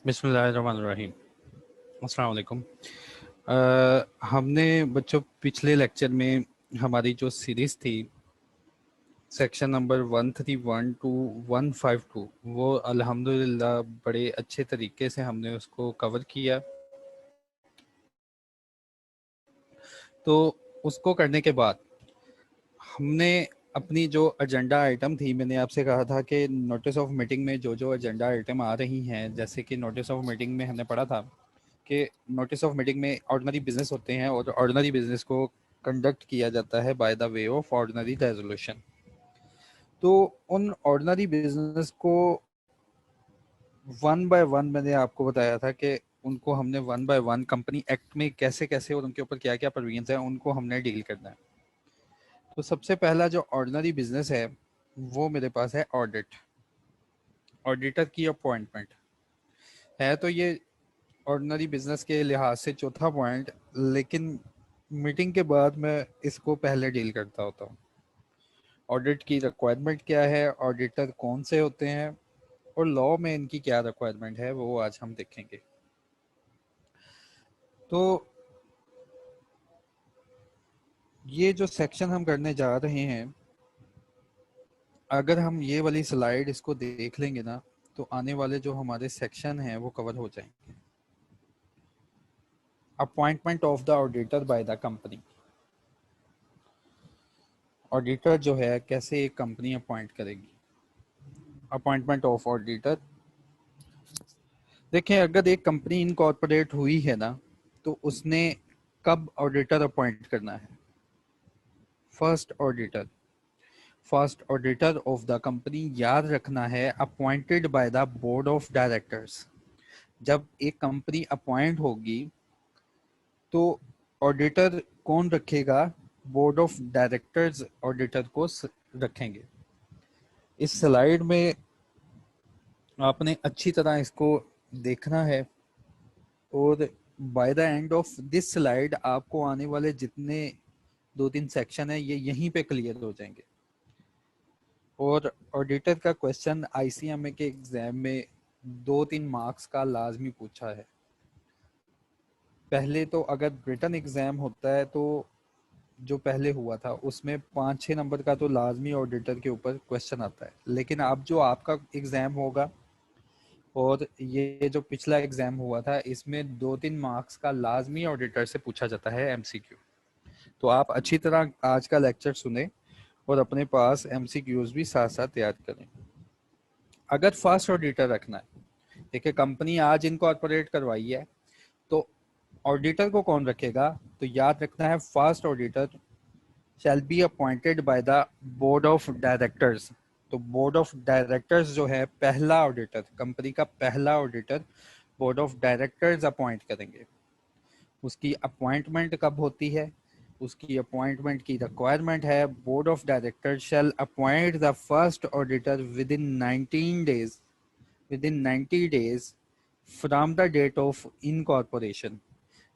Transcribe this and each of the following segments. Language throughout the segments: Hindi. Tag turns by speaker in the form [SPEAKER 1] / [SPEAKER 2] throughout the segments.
[SPEAKER 1] बिस्मिल्लाहिर्रहमानिर्रहीम। अस्सलाम वालेकुम। हमने बच्चों पिछले लेक्चर में हमारी जो सीरीज़ थी सेक्शन नंबर 131 टू 152 वो अल्हम्दुलिल्लाह बड़े अच्छे तरीके से हमने उसको कवर किया। तो उसको करने के बाद हमने अपनी जो एजेंडा आइटम थी, मैंने आपसे कहा था कि नोटिस ऑफ मीटिंग में जो जो एजेंडा आइटम आ रही हैं, जैसे कि नोटिस ऑफ मीटिंग में हमने पढ़ा था कि नोटिस ऑफ मीटिंग में ऑर्डिनरी बिजनेस होते हैं और ऑर्डिनरी बिजनेस को कंडक्ट किया जाता है by the way of ordinary resolution. तो उन ऑर्डिनरी बिजनेस को वन बाय वन मैंने आपको बताया था कि उनको हमने one by one company act में कैसे कैसे और उनके ऊपर क्या क्या प्रोविजंस हैं उनको हमने डील करना है। तो सबसे पहला जो ऑर्डिनरी बिजनेस है वो मेरे पास है ऑडिट। ऑडिटर की अपॉइंटमेंट है, तो ये ऑर्डिनरी बिजनेस के लिहाज से चौथा पॉइंट, लेकिन मीटिंग के बाद मैं इसको पहले डील करता होता हूँ। ऑडिट की रिक्वायरमेंट क्या है, ऑडिटर कौन से होते हैं और लॉ में इनकी क्या रिक्वायरमेंट है, वो आज हम देखेंगे। तो ये जो सेक्शन हम करने जा रहे हैं, अगर हम ये वाली स्लाइड इसको देख लेंगे ना, तो आने वाले जो हमारे सेक्शन हैं वो कवर हो जाएंगे। Appointment of the auditor bye the company. Auditor जो है कैसे एक कंपनी अपॉइंट करेगी। अपॉइंटमेंट ऑफ ऑडिटर, देखें अगर एक कंपनी इनकॉर्पोरेट हुई है ना, तो उसने कब ऑडिटर अपॉइंट करना है। First auditor, first auditor of the company याद रखना है appointed by the board of directors. जब एक कंपनी अपॉइंट होगी तो ऑडिटर कौन रखेगा, बोर्ड ऑफ डायरेक्टर्स ऑडिटर को रखेंगे। इस स्लाइड में आपने अच्छी तरह इसको देखना है और by the end of this slide आपको आने वाले जितने 2-3 सेक्शन है ये यहीं पे क्लियर हो जाएंगे। और ऑडिटर का क्वेश्चन आईसीएमए के एग्जाम में 2-3 मार्क्स का लाजमी पूछा है। पहले तो अगर रिटन एग्जाम होता है तो जो पहले हुआ था उसमें 5-6 नंबर का तो लाजमी ऑडिटर के ऊपर क्वेश्चन आता है, लेकिन अब जो आपका एग्जाम होगा और ये जो पिछला एग्जाम हुआ था इसमें 2-3 मार्क्स का लाजमी ऑडिटर से पूछा जाता है एमसीक्यू। तो आप अच्छी तरह आज का लेक्चर सुने और अपने पास एमसीक्यूज भी साथ साथ तैयार करें। अगर फर्स्ट ऑडिटर रखना है, देखिए कंपनी आज इनकॉर्पोरेट करवाई है तो ऑडिटर को कौन रखेगा, तो याद रखना है first auditor shall be appointed by the board of directors. तो बोर्ड ऑफ डायरेक्टर्स जो है पहला ऑडिटर, कंपनी का पहला auditor board of directors appoint करेंगे। उसकी अपॉइंटमेंट कब होती है, उसकी अपॉइंटमेंट की रिक्वायरमेंट है board of directors shall appoint the first auditor within 19 days, within 90 days from the date of incorporation.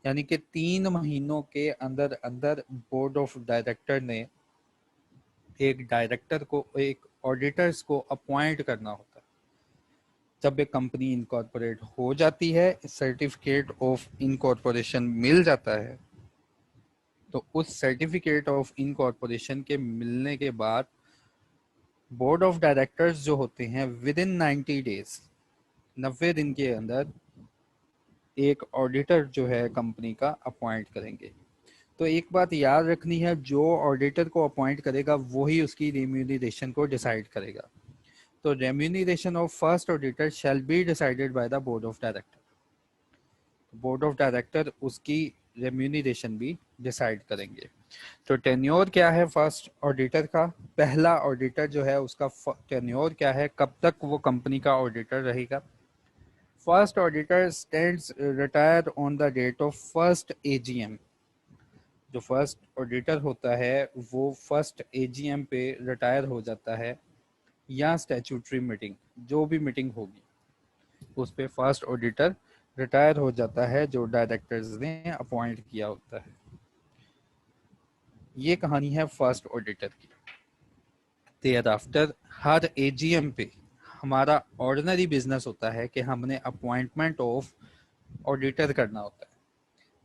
[SPEAKER 1] यानी कि 3 महीनों के अंदर अंदर बोर्ड ऑफ डायरेक्टर ने एक डायरेक्टर को, एक ऑडिटर्स को अपॉइंट करना होता है। जब एक कंपनी इनकॉर्पोरेट हो जाती है, सर्टिफिकेट ऑफ इनकॉर्पोरेशन मिल जाता है, तो उस सर्टिफिकेट ऑफ इनकॉर्पोरेशन के मिलने के बाद बोर्ड ऑफ डायरेक्टर्स जो होते हैं विद इन 90 days, 90 दिन के अंदर एक ऑडिटर जो है कंपनी का अपॉइंट करेंगे। तो एक बात याद रखनी है, जो ऑडिटर को अपॉइंट करेगा वही उसकी रेम्यूनरेशन को डिसाइड करेगा। तो remuneration of first auditor shall be decided by the board of director. Board of director उसकी रेम्यूनरेशन भी डिसाइड करेंगे। तो टेन्योर क्या है फर्स्ट ऑडिटर का, पहला ऑडिटर जो है उसका टेन्योर क्या है, कब तक वो कंपनी का ऑडिटर रहेगा। First auditor stands retire on the date of first AGM. जो फर्स्ट ऑडिटर होता है वो फर्स्ट एजीएम पे रिटायर हो जाता है, या स्टैट्यूटरी मीटिंग, जो भी मीटिंग होगी उस पे फर्स्ट ऑडिटर रिटायर हो जाता है जो डायरेक्टर्स ने अपॉइंट किया होता है। ये कहानी है फर्स्ट ऑडिटर की। देयर आफ्टर हर एजीएम पे, हमारा ऑर्डिनरी बिजनेस होता है कि हमने अपॉइंटमेंट ऑफ ऑडिटर करना होता है।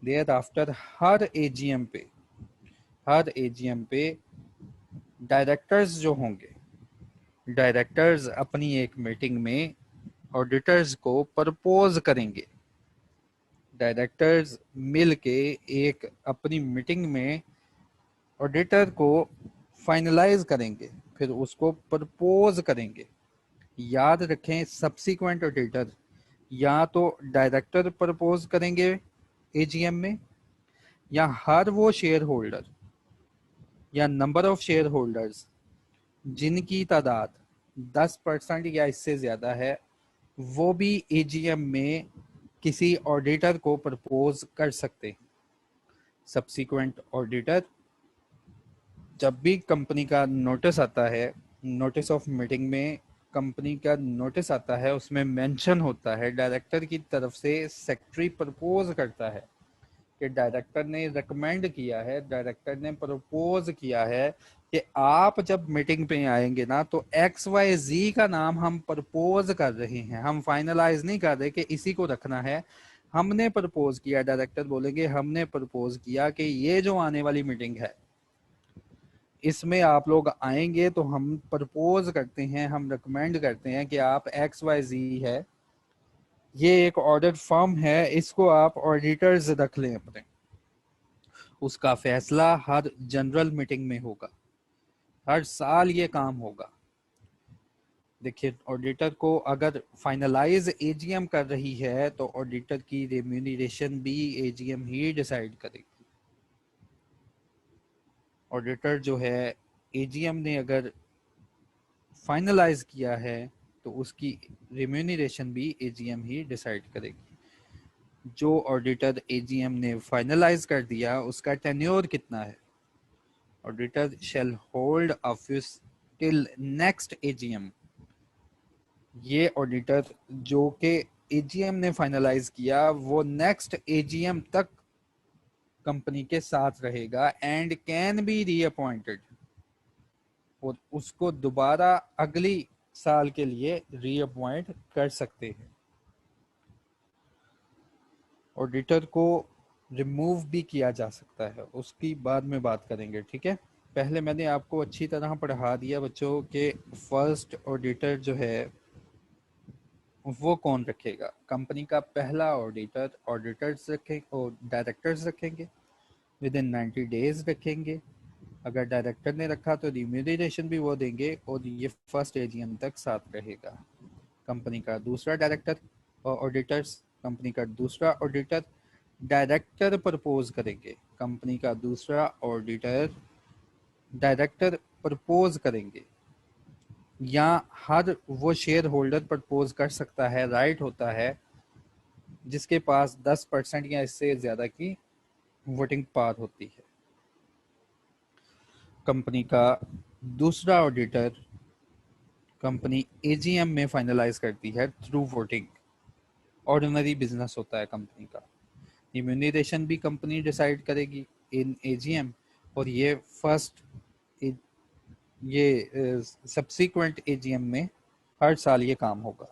[SPEAKER 1] देयर आफ्टर हर एजीएम पे डायरेक्टर्स जो होंगे, डायरेक्टर्स अपनी एक मीटिंग में ऑडिटर्स को प्रपोज करेंगे। डायरेक्टर्स मिल के एक अपनी मीटिंग में ऑडिटर को फाइनलाइज करेंगे, फिर उसको प्रपोज करेंगे। याद रखें, सब्सिक्वेंट ऑडिटर या तो डायरेक्टर प्रपोज करेंगे एजीएम में, या हर वो शेयर होल्डर या नंबर ऑफ शेयर होल्डर्स जिनकी तादाद 10% या इससे ज्यादा है, वो भी एजीएम में किसी ऑडिटर को प्रपोज कर सकते हैं। सब्सिक्वेंट ऑडिटर, जब भी कंपनी का नोटिस आता है, नोटिस ऑफ मीटिंग में कंपनी का नोटिस आता है, उसमें मेंशन होता है, डायरेक्टर की तरफ से सेक्रेटरी प्रपोज करता है कि डायरेक्टर ने रिकमेंड किया है, डायरेक्टर ने प्रपोज किया है कि आप जब मीटिंग पे आएंगे ना, तो XYZ का नाम हम प्रपोज कर रहे हैं, हम फाइनलाइज नहीं कर रहे कि इसी को रखना है, हमने प्रपोज किया। डायरेक्टर बोलेंगे हमने प्रपोज किया कि ये जो आने वाली मीटिंग है इसमें आप लोग आएंगे, तो हम प्रपोज करते हैं, हम रिकमेंड करते हैं कि आप XYZ है, ये एक ऑडिट फर्म है, इसको आप ऑडिटर्स रख लें अपने। उसका फैसला हर जनरल मीटिंग में होगा, हर साल ये काम होगा। देखिए, ऑडिटर को अगर फाइनलाइज एजीएम कर रही है तो ऑडिटर की रेम्यूनरेशन भी एजीएम ही डिसाइड करेगी। ऑडिटर जो है, एजीएम ने अगर फाइनलाइज किया है तो उसकी रेम्यूनरेशन भी एजीएम ही डिसाइड करेगी। जो ऑडिटर एजीएम ने फाइनलाइज कर दिया उसका टेन्योर कितना है, auditor shall hold office till next AGM. ये ऑडिटर जो कि एजीएम ने फाइनलाइज किया वो नेक्स्ट एजीएम तक कंपनी के साथ रहेगा एंड कैन बी रीअपॉइंटेड, और उसको दोबारा अगली साल के लिए रीअपॉइंट कर सकते हैं। ऑडिटर को रिमूव भी किया जा सकता है, उसकी बाद में बात करेंगे, ठीक है। पहले मैंने आपको अच्छी तरह पढ़ा दिया बच्चों के फर्स्ट ऑडिटर जो है वो कौन रखेगा। कंपनी का पहला ऑडिटर ऑडिटर्स रखेंगे और डायरेक्टर्स रखेंगे, विद इन 90 डेज रखेंगे। अगर डायरेक्टर ने रखा तो रिम्यूनरेशन भी वो देंगे और ये फर्स्ट एजीएम तक साथ रहेगा। कंपनी का दूसरा डायरेक्टर और ऑडिटर्स, कंपनी का दूसरा ऑडिटर डायरेक्टर प्रपोज करेंगे, कंपनी का दूसरा ऑडिटर डायरेक्टर प्रपोज करेंगे, या हर वो शेयर होल्डर प्रपोज कर सकता है, राइट होता है, जिसके पास 10% या इससे ज्यादा की वोटिंग पावर होती है। कंपनी का दूसरा ऑडिटर कंपनी एजीएम में फाइनलाइज करती है थ्रू वोटिंग। ऑर्डिनरी बिजनेस होता है कंपनी का। रिम्यूनरेशन भी कंपनी डिसाइड करेगी इन एजीएम, और ये फर्स्ट ये सब्सिक्वेंट एजीएम में हर साल ये काम होगा।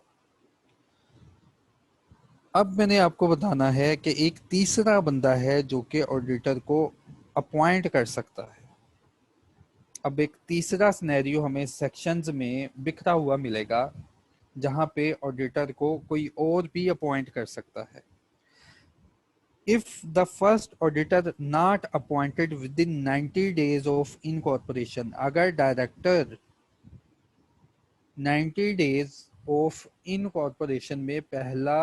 [SPEAKER 1] अब मैंने आपको बताना है कि एक तीसरा बंदा है जो कि ऑडिटर को अपॉइंट कर सकता है। अब एक तीसरा सिनेरियो हमें सेक्शंस में बिखरा हुआ मिलेगा जहां पे ऑडिटर को कोई और भी अपॉइंट कर सकता है। If the first auditor not appointed within 90 days of incorporation, अगर डायरेक्टर 90 days of incorporation में पहला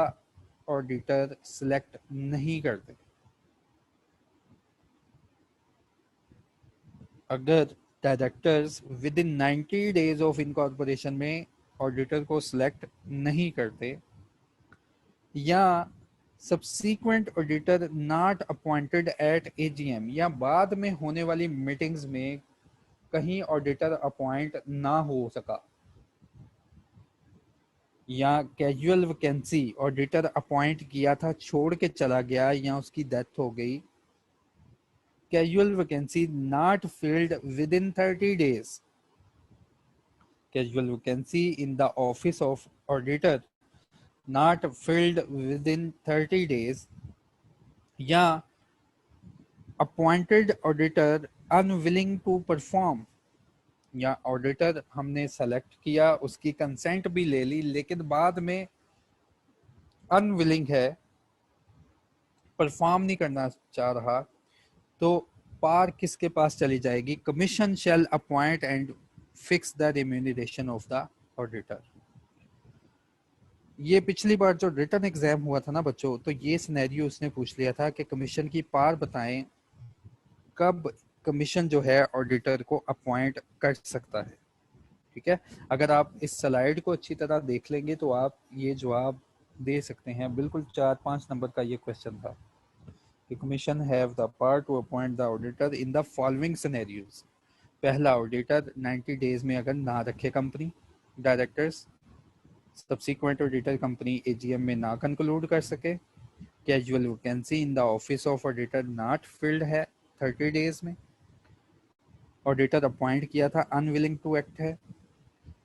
[SPEAKER 1] ऑडिटर सिलेक्ट नहीं करते, अगर directors within 90 days of incorporation में ऑडिटर को सिलेक्ट नहीं करते, या subsequent auditor not appointed at AGM, या बाद में होने वाली मीटिंग्स में कहीं ऑडिटर अपॉइंट ना हो सका, या कैजुअल वैकेंसी ऑडिटर अपॉइंट किया था छोड़ के चला गया या उसकी डेथ हो गई, casual vacancy not filled within 30 days, casual vacancy in the office of auditor not filled within 30 days, या appointed auditor unwilling to perform, या ऑडिटर हमने सेलेक्ट किया, उसकी कंसेंट भी ले ली, लेकिन बाद में अनविलिंग है, परफॉर्म नहीं करना चाह रहा, तो पार किसके पास चली जाएगी? Commission shall appoint and fix the remuneration of the auditor. ये पिछली बार जो रिटर्न एग्जाम हुआ था ना बच्चों, तो ये सिनेरियो उसने पूछ लिया था कि कमीशन की पार बताएं, कब कमीशन जो है ऑडिटर को अपॉइंट कर सकता है। ठीक है, अगर आप इस स्लाइड को अच्छी तरह देख लेंगे तो आप ये जवाब दे सकते हैं। बिल्कुल 4-5 नंबर का ये क्वेश्चन था कि commission have the power to appoint the auditor in the following scenarios. पहला, ऑडिटर 90 डेज में अगर ना रखे company directors, subsequent auditor company AGM में ना कंक्लूड कर सके, casual vacancy in the office of auditor not filled है 30 डेज में, ऑडिटर अपॉइंट किया था अनविलिंग टू एक्ट है,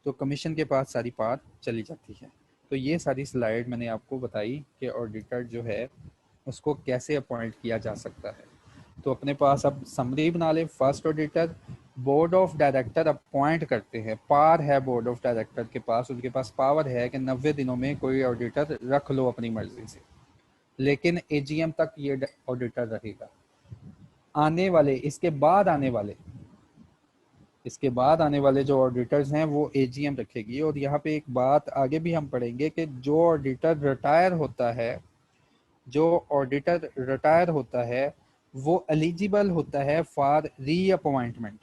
[SPEAKER 1] तो कमीशन के पास सारी पार चली जाती है। तो ये सारी स्लाइड मैंने आपको बताई कि ऑडिटर जो है उसको कैसे अपॉइंट किया जा सकता है। तो अपने पास अब समरी बना ले। First auditor board of director appoint करते हैं, पार है बोर्ड ऑफ डायरेक्टर के पास, उनके पास पावर है कि 90 दिनों में कोई ऑडिटर रख लो अपनी मर्जी से, लेकिन एजीएम तक ये ऑडिटर रहेगा। आने वाले इसके बाद आने वाले जो ऑडिटर्स हैं वो एजीएम रखेगी। और यहाँ पे एक बात आगे भी हम पढ़ेंगे कि जो ऑडिटर रिटायर होता है वो एलिजिबल होता है फॉर रीअपॉइंटमेंट।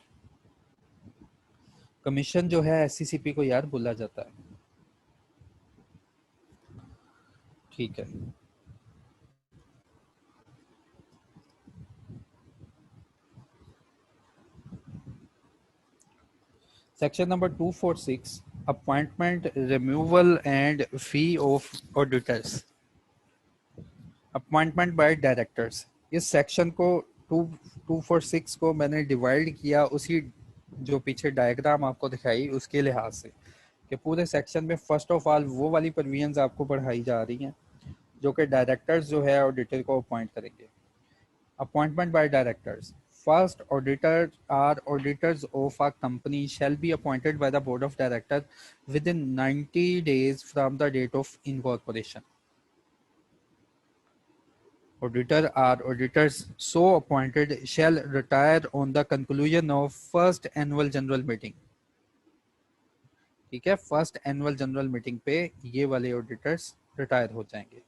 [SPEAKER 1] कमीशन जो है एससीसीपी को यार बोला जाता है। ठीक है, section number 246 appointment removal and fee of auditors, appointment by directors. इस सेक्शन को 246 को मैंने डिवाइड किया उसी जो पीछे डायग्राम आपको दिखाई उसके लिहाज से, कि पूरे सेक्शन में फर्स्ट ऑफ ऑल वो वाली प्रोविजंस आपको पढ़ाई जा रही हैं जो कि डायरेक्टर्स जो है ऑडिटर को अपॉइंट करेंगे। Appointment by directors, first auditor or auditors of a company shall be appointed by the board of director within 90 days from the date of incorporation. Auditor or auditors so appointed shall retire on the conclusion of first annual general meeting। ठीक है, फर्स्ट एनुअल जनरल मीटिंग पे ये वाले ऑडिटर्स रिटायर हो जाएंगे।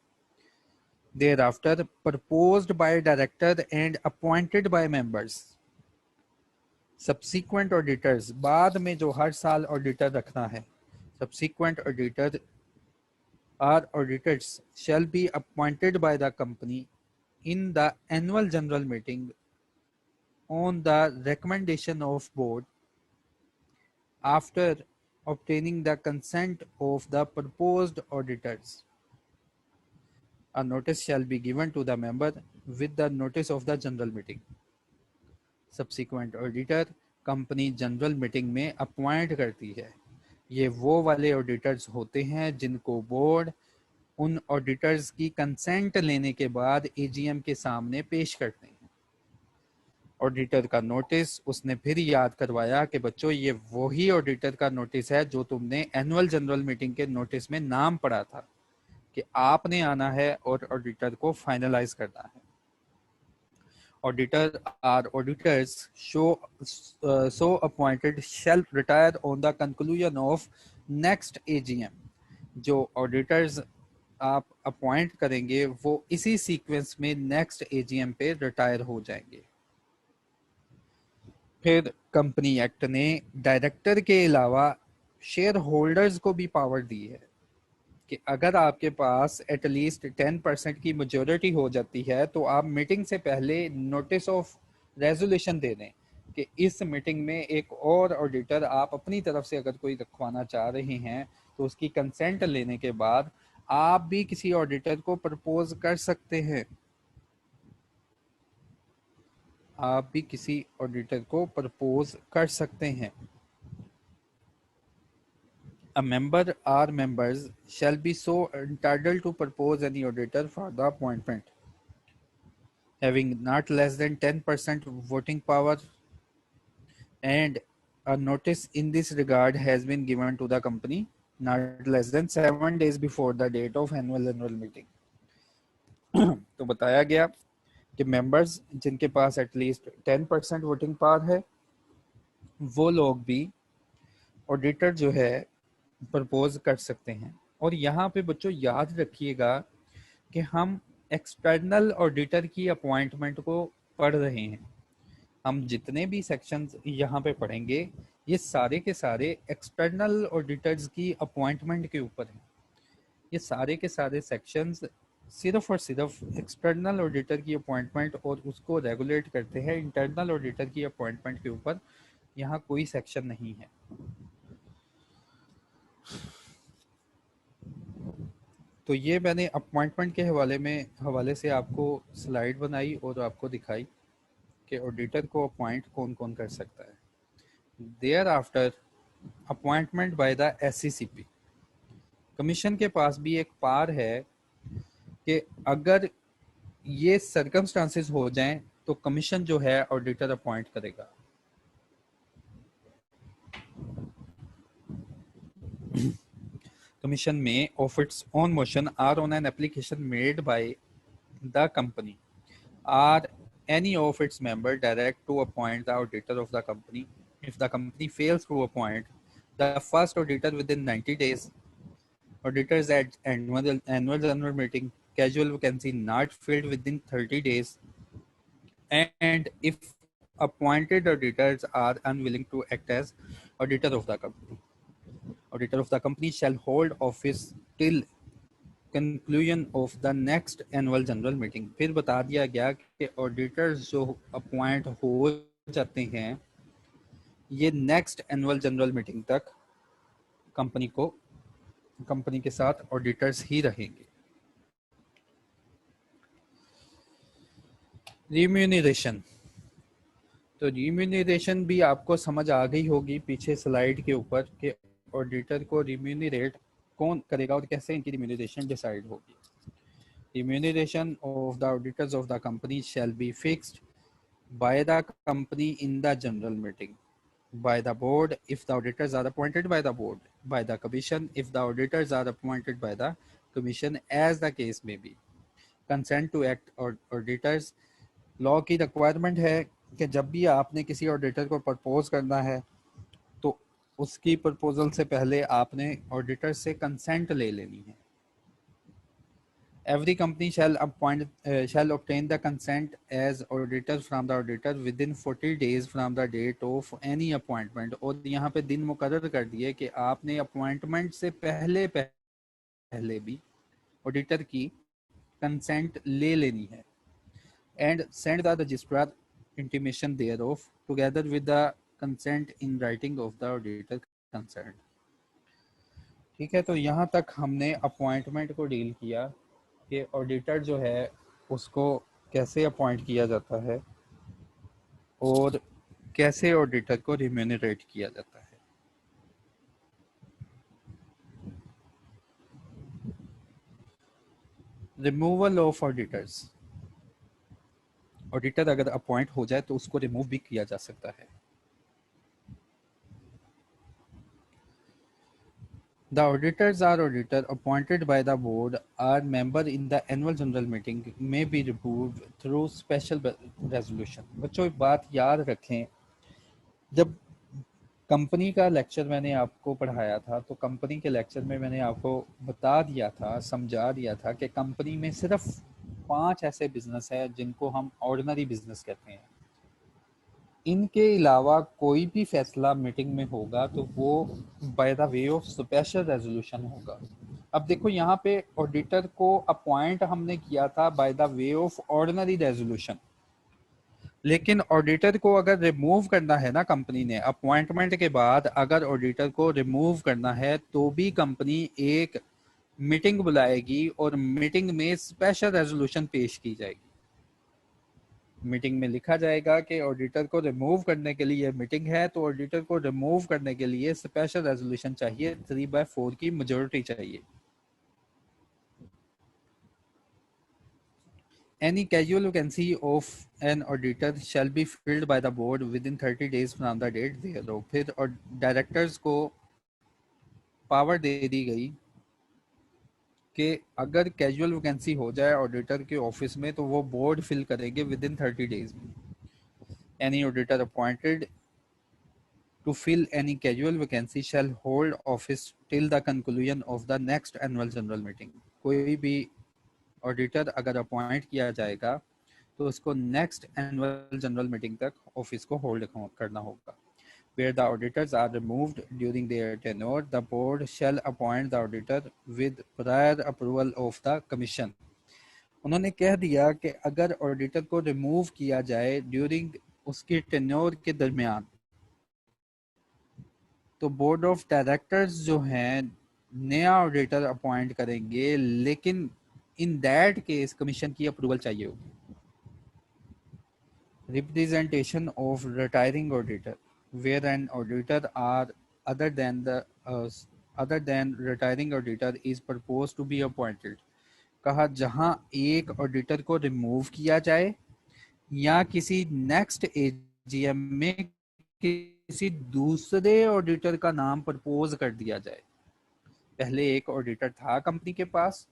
[SPEAKER 1] Thereafter proposed by director and appointed by members. Subsequent auditors, बाद में जो हर साल ऑडिटर रखना है, subsequent auditor or auditors shall be appointed by the company in the annual general meeting on the recommendation of board after obtaining the consent of the proposed auditors. A notice shall be given to the member with the notice of the general meeting। Subsequent auditor company general meeting में अपॉइंट करती है। ये वो वाले ऑडिटर्स होते हैं जिनको बोर्ड उन ऑडिटर्स की कंसेंट लेने के बाद एजीएम के सामने पेश करते हैं। ऑडिटर का नोटिस उसने फिर याद करवाया कि बच्चों ये वही ऑडिटर का नोटिस है जो तुमने एनुअल जनरल मीटिंग के नोटिस में नाम पढ़ा था कि आपने आना है और ऑडिटर को फाइनलाइज करना है। Auditor or auditors so appointed shall retire on the conclusion of next AGM. जो ऑडिटर्स आप अपॉइंट करेंगे वो इसी सीक्वेंस में नेक्स्ट एजीएम पे रिटायर हो जाएंगे। फिर कंपनी एक्ट ने डायरेक्टर के अलावा शेयर होल्डर्स को भी पावर दी है कि अगर आपके पास एटलीस्ट 10% की मेजोरिटी हो जाती है तो आप मीटिंग से पहले नोटिस ऑफ रेजोल्यूशन दे दें कि इस मीटिंग में एक और ऑडिटर आप अपनी तरफ से अगर कोई रखवाना चाह रहे हैं तो उसकी कंसेंट लेने के बाद आप भी किसी ऑडिटर को प्रपोज कर सकते हैं। आप भी किसी ऑडिटर को प्रपोज कर सकते हैं। A member or members shall be so entitled to propose any auditor for the appointment having not less than 10% voting power, and a notice in this regard has been given to the company not less than 7 days before the date of annual general meeting. तो बताया गया कि मेंबर्स जिनके पास एटलीस्ट 10% वोटिंग पावर है वो लोग भी ऑडिटर जो है प्रपोज कर सकते हैं। और यहाँ पे बच्चों याद रखिएगा कि हम एक्सटर्नल ऑडिटर की अपॉइंटमेंट को पढ़ रहे हैं। हम जितने भी सेक्शंस यहाँ पे पढ़ेंगे ये सारे के सारे एक्सटर्नल ऑडिटर्स की अपॉइंटमेंट के ऊपर हैं। ये सारे के सारे सेक्शंस सिर्फ और सिर्फ एक्सटर्नल ऑडिटर की अपॉइंटमेंट और उसको रेगुलेट करते हैं, इंटरनल ऑडिटर की अपॉइंटमेंट के ऊपर यहाँ कोई सेक्शन नहीं है। तो ये मैंने अपॉइंटमेंट के हवाले से आपको स्लाइड बनाई और आपको दिखाई कि ऑडिटर को अपॉइंट कौन कौन कर सकता है। Thereafter appointment by the SCCP, commission के पास भी एक पार है कि अगर ये सर्कमस्टांसेस हो जाएं तो कमीशन जो है ऑडिटर अपॉइंट करेगा। Commission may, of its own motion or on an application made by the company or any of its member, direct to appoint the auditor of the company. If the company fails to appoint the first auditor within 90 days, auditors at annual general meeting, casual vacancy not filled within 30 days, and if appointed auditors are unwilling to act as auditor of the company, auditor of the company shall hold office till conclusion of the next annual general meeting। फिर बता दिया गया कि ऑडिटर्स जो अपॉइंट हो जाते हैं ये नेक्स्ट एनुअल जनरल मीटिंग तक कंपनी के साथ ऑडिटर्स ही रहेंगे। रिम्यूनरेशन, तो रिम्यूनरेशन भी आपको समझ आ गई होगी पीछे स्लाइड के ऊपर कि ऑडिटर को रिम्यूनरेट कौन करेगा और कैसे इनकी रिम्यूनरेशन डिसाइड होगी। Remuneration of the auditors of the company shall be fixed by the company in the general meeting, by the board if the auditors are appointed by the board, by the commission if the auditors are appointed by the commission, as the case may be। consent to act auditors, law की रिक्वायरमेंट है कि जब भी आपने किसी ऑडिटर को प्रपोज करना है तो उसकी प्रपोजल से पहले आपने ऑडिटर से कंसेंट ले लेनी है। Every company shall obtain the consent as auditor from the auditor within 40 days from the date of any appointment। और यहाँ पे दिन मुकर्रर कर दिए कि आपने अपॉइंटमेंट से पहले भी ऑडिटर की कंसेंट ले लेनी है। and send the registrar intimation thereof together with the consent in writing of the auditor concerned। ठीक है, तो यहाँ तक हमने अपॉइंटमेंट को डील किया कि ऑडिटर जो है उसको कैसे अपॉइंट किया जाता है और कैसे ऑडिटर को रिम्यूनरेट किया जाता है। रिमूवल ऑफ ऑडिटर्स, ऑडिटर अगर अपॉइंट हो जाए तो उसको रिमूव भी किया जा सकता है। The auditors or auditor appointed by the board or member in the annual general meeting may be removed through special resolution। बच्चों एक बात याद रखें, जब कंपनी का लेक्चर मैंने आपको पढ़ाया था तो कंपनी के लेक्चर में मैंने आपको बता दिया था, समझा दिया था कि कंपनी में सिर्फ 5 ऐसे बिजनेस है जिनको हम ऑर्डिनरी बिजनेस कहते हैं। इनके अलावा कोई भी फैसला मीटिंग में होगा तो वो by the way of special resolution होगा। अब देखो यहाँ पे ऑडिटर को अपॉइंट हमने किया था by the way of ordinary resolution, लेकिन ऑडिटर को अगर रिमूव करना है ना कंपनी ने अपॉइंटमेंट के बाद, अगर ऑडिटर को रिमूव करना है तो भी कंपनी एक मीटिंग बुलाएगी और मीटिंग में स्पेशल रेजोल्यूशन पेश की जाएगी। मीटिंग में लिखा जाएगा कि ऑडिटर को रिमूव करने के लिए मीटिंग है, तो ऑडिटर को रिमूव करने के लिए स्पेशल रेजोल्यूशन चाहिए, 3/4 की मेजोरिटी चाहिए। Any casual vacancy of an auditor shall be filled by the board within 30 days from the date thereof। फिर और डायरेक्टर्स को पावर दे दी गई कि अगर कैजुअल वैकेंसी हो जाए ऑडिटर के ऑफिस में तो वो बोर्ड फिल करेंगे विद इन 30 डेज में। Any auditor appointed to fill any casual vacancy shall hold office till the conclusion of the next annual general meeting. कोई भी ऑडिटर अगर अपॉइंट किया जाएगा तो उसको नेक्स्ट एनुअल जनरल मीटिंग तक ऑफिस को होल्ड करना होगा। Where the auditors are removed during their tenure, the board shall appoint the auditor with prior approval of the commission। उन्होंने कह दिया कि अगर ऑडिटर को रिमूव किया जाए ड्यूरिंग उसकी टेन्योर के दरमियान, तो बोर्ड ऑफ डायरेक्टर्स जो हैं नया ऑडिटर अपॉइंट करेंगे, लेकिन इन दैट केस कमीशन की अप्रूवल चाहिए होगी। Representation of retiring auditor, where an auditor are other than the other than retiring auditor is proposed to be appointed। कहा जहां एक ऑडिटर को रिमूव किया जाए या किसी नेक्स्ट एजीएम में किसी दूसरे ऑडिटर का नाम प्रपोज कर दिया जाए। पहले एक ऑडिटर था कंपनी के पास,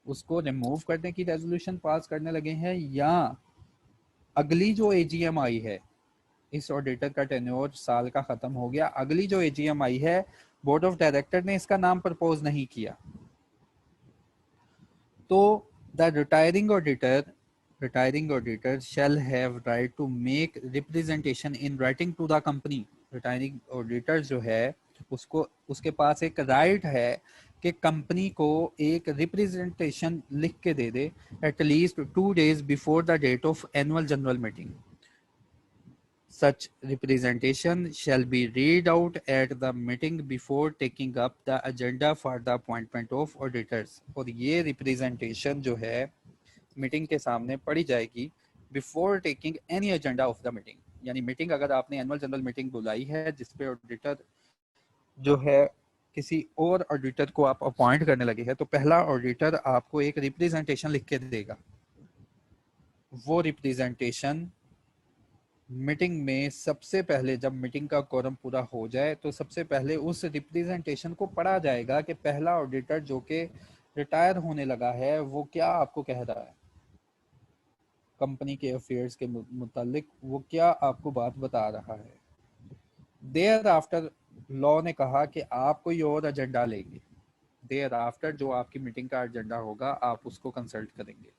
[SPEAKER 1] उसको रिमूव करने की रेजोल्यूशन पास करने लगे हैं, या अगली जो एजीएम आई है, इस ऑडिटर का टेन्योर साल का खत्म हो गया, अगली जो एजीएम आई है बोर्ड ऑफ डायरेक्टर ने इसका नाम प्रपोज नहीं किया, तो the retiring auditor shall have right to make representation in writing to the company. Retiring auditor जो है उसको उसके पास एक राइट है कि कंपनी को एक रिप्रेजेंटेशन लिख के दे दे at least 2 days before the date of annual general meeting. Such representation shall be read out at the meeting before taking up the agenda for the appointment of auditors। और ये representation जो है मीटिंग के सामने पढ़ी जाएगी before taking any agenda of the meeting. यानी मीटिंग अगर आपने एनुअल जनरल मीटिंग बुलाई है जिसपे ऑडिटर जो है किसी और ऑडिटर को आप अपॉइंट करने लगे हैं, तो पहला ऑडिटर आपको एक रिप्रेजेंटेशन लिख के देगा। वो रिप्रेजेंटेशन मीटिंग में सबसे पहले, जब मीटिंग का कोरम पूरा हो जाए तो सबसे पहले उस रिप्रेजेंटेशन को पढ़ा जाएगा कि पहला ऑडिटर जो कि रिटायर होने लगा है वो क्या आपको कह रहा है, कंपनी के अफेयर्स के मुतालिक वो क्या आपको बात बता रहा है। देयर आफ्टर लॉ ने कहा कि आप कोई और एजेंडा लेंगे, देयर आफ्टर जो आपकी मीटिंग का एजेंडा होगा आप उसको कंसल्ट करेंगे।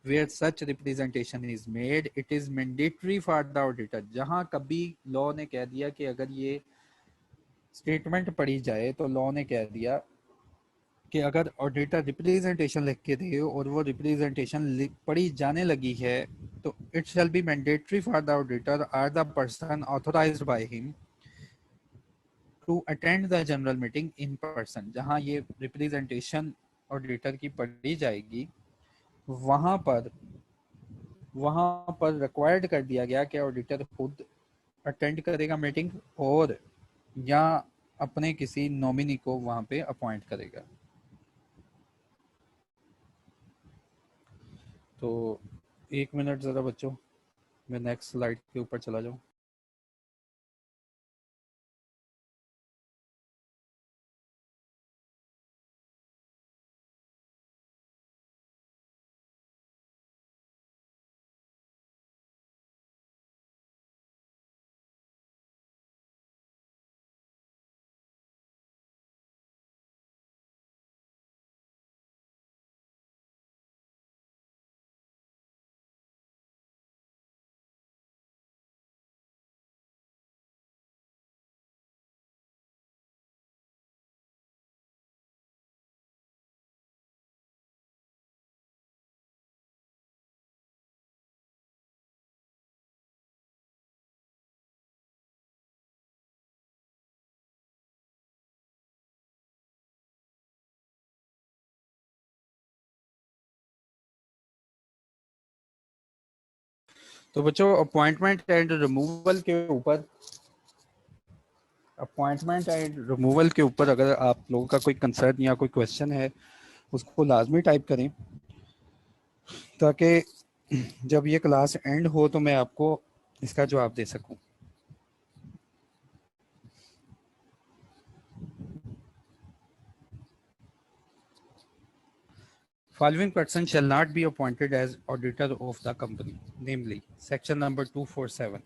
[SPEAKER 1] Where such representation is made, it is mandatory for the auditor। जहां कभी लॉ ने कह दिया कि अगर ये स्टेटमेंट पढ़ी जाए, तो लॉ ने कह दिया कि अगर ऑडिटर रिप्रेजेंटेशन लिख के दे और वो रिप्रेजेंटेशन पढ़ी जाने लगी है, तो it shall be mandatory for the auditor or the person authorised by him to attend the general meeting in person. जहां ये रिप्रेजेंटेशन ऑडिटर की पढ़ी जाएगी वहां पर रिक्वायर्ड कर दिया गया कि ऑडिटर खुद अटेंड करेगा मीटिंग, और या अपने किसी नॉमिनी को वहां पे अपॉइंट करेगा। तो 1 मिनट ज़रा बच्चों, मैं नेक्स्ट स्लाइड के ऊपर चला जाऊँ। तो बच्चों अपॉइंटमेंट एंड रिमूवल के ऊपर अगर आप लोगों का कोई कंसर्न या कोई क्वेश्चन है उसको लाजमी टाइप करें, ताकि जब ये क्लास एंड हो तो मैं आपको इसका जवाब दे सकूं। Following person shall not be appointed as auditor of the company, namely section number 247.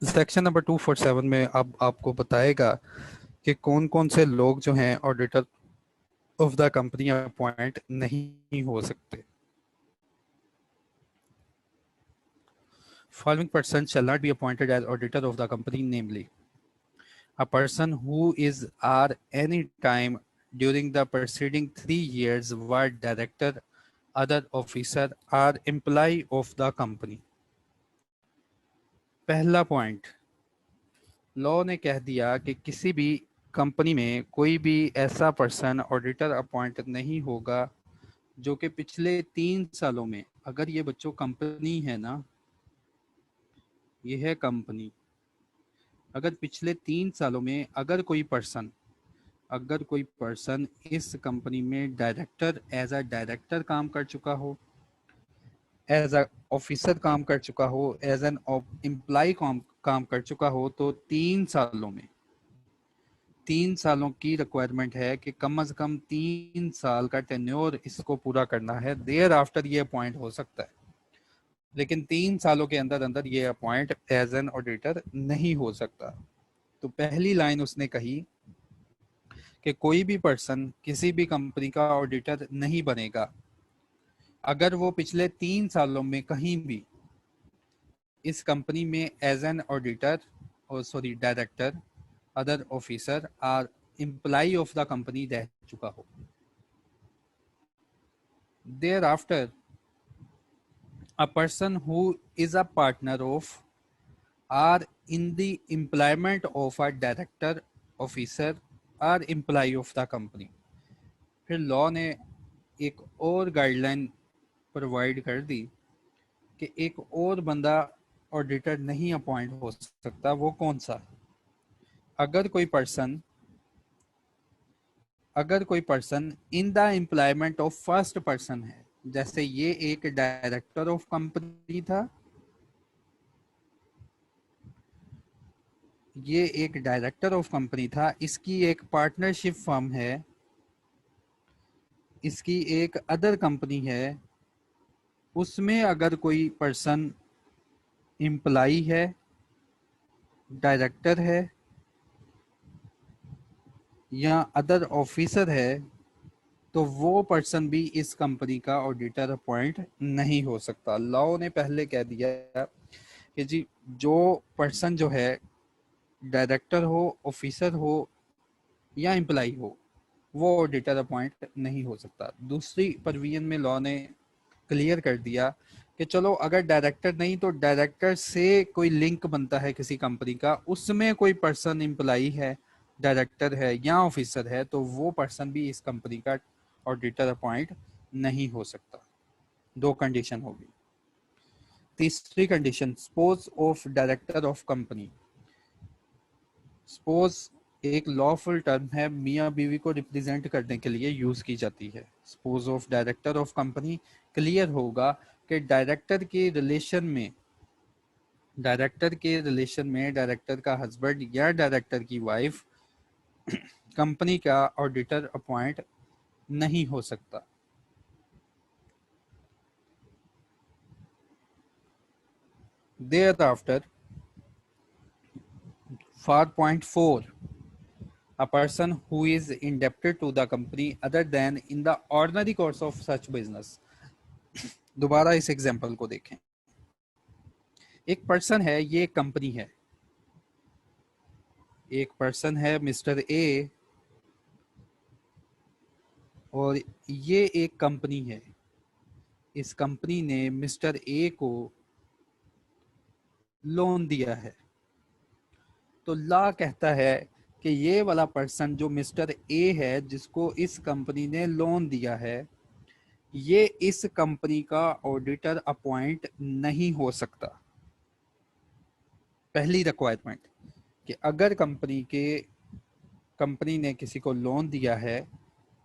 [SPEAKER 1] Section number 247 में अब आपको बताएगा कि कौन कौन से लोग जो हैं auditor of the company appoint नहीं हो सकते। Following person shall not be appointed as auditor of the company, namely a person who is or any time during the preceding 3 years were director, other officer or employee of the company। पहला पॉइंट, लॉ ने कह दिया कि किसी भी कंपनी में कोई भी ऐसा पर्सन ऑडिटर अपॉइंट नहीं होगा जो कि पिछले 3 सालों में, अगर ये बच्चों कंपनी है ना, ये है कंपनी, अगर पिछले 3 सालों में अगर कोई पर्सन इस कंपनी में डायरेक्टर, एज अ डायरेक्टर काम कर चुका हो, एज अ ऑफिसर काम कर चुका हो, एज एन एम्प्लॉय काम कर चुका हो, तो 3 सालों की रिक्वायरमेंट है कि कम से कम 3 साल का टेन्योर इसको पूरा करना है। देयर आफ्टर ये अपॉइंट हो सकता है, लेकिन 3 सालों के अंदर अंदर ये अपॉइंट एज एन ऑडिटर नहीं हो सकता। तो पहली लाइन उसने कही कि कोई भी पर्सन किसी भी कंपनी का ऑडिटर नहीं बनेगा अगर वो पिछले 3 सालों में कहीं भी इस कंपनी में एज एन ऑडिटर और डायरेक्टर, अदर ऑफिसर और एम्प्लॉय ऑफ द कंपनी रह चुका हो। Thereafter, a person who is a partner of or in the employment of a director, officer or employee of the company। फिर लॉ ने एक और गाइडलाइन प्रोवाइड कर दी कि एक और बंदा ऑडिटर नहीं अपॉइंट हो सकता। वो कौन सा? अगर कोई person in the employment of first person है, जैसे ये एक डायरेक्टर ऑफ कंपनी था, ये एक डायरेक्टर ऑफ कंपनी था, इसकी एक पार्टनरशिप फर्म है, इसकी एक अदर कंपनी है, उसमें अगर कोई पर्सन एम्प्लॉई है, डायरेक्टर है या अदर ऑफिसर है, तो वो पर्सन भी इस कंपनी का ऑडिटर अपॉइंट नहीं हो सकता। लॉ ने पहले कह दिया कि जी जो पर्सन जो है डायरेक्टर हो, ऑफिसर हो या एम्प्लॉई हो, वो ऑडिटर अपॉइंट नहीं हो सकता। दूसरी प्रोविजन में लॉ ने क्लियर कर दिया कि चलो अगर डायरेक्टर नहीं तो डायरेक्टर से कोई लिंक बनता है किसी कंपनी का, उसमें कोई पर्सन एम्प्लॉई है, डायरेक्टर है या ऑफिसर है, तो वो पर्सन भी इस कंपनी का ऑडिटर अपॉइंट नहीं हो सकता। 2 कंडीशन होगी। तीसरी condition, suppose of director of company. Suppose एक लॉफुल टर्म है, मियाँ बीवी को रिप्रेजेंट करने के लिए यूज की जाती है। Suppose of director of company clear होगा कि डायरेक्टर के रिलेशन में डायरेक्टर का हस्बैंड या डायरेक्टर की वाइफ कंपनी का ऑडिटर अपॉइंट नहीं हो सकता। Thereafter, for point 4, a person who is indebted to the company other than in the ordinary course of such business। दोबारा इस एग्जाम्पल को देखें। एक पर्सन है, ये कंपनी है, एक पर्सन है मिस्टर ए, और ये एक कंपनी है। इस कंपनी ने मिस्टर ए को लोन दिया है। तो लॉ कहता है कि ये वाला पर्सन जो मिस्टर ए है, जिसको इस कंपनी ने लोन दिया है, ये इस कंपनी का ऑडिटर अपॉइंट नहीं हो सकता। पहली रिक्वायरमेंट कि अगर कंपनी ने किसी को लोन दिया है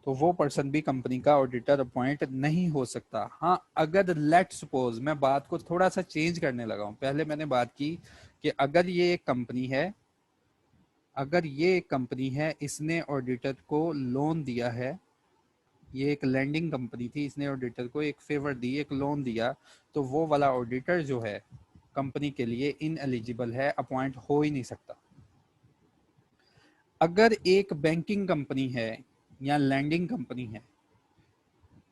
[SPEAKER 1] तो वो पर्सन भी कंपनी का ऑडिटर अपॉइंट नहीं हो सकता। हाँ, अगर लेट सपोज, मैं बात को थोड़ा सा चेंज करने लगा हूं। पहले मैंने बात की कि अगर ये एक कंपनी है, इसने ऑडिटर को लोन दिया है, ये एक लैंडिंग कंपनी थी, इसने ऑडिटर को एक फेवर दी, एक लोन दिया, तो वो वाला ऑडिटर जो है कंपनी के लिए इन एलिजिबल है, अपॉइंट हो ही नहीं सकता। अगर एक बैंकिंग कंपनी है या लैंडिंग कंपनी है,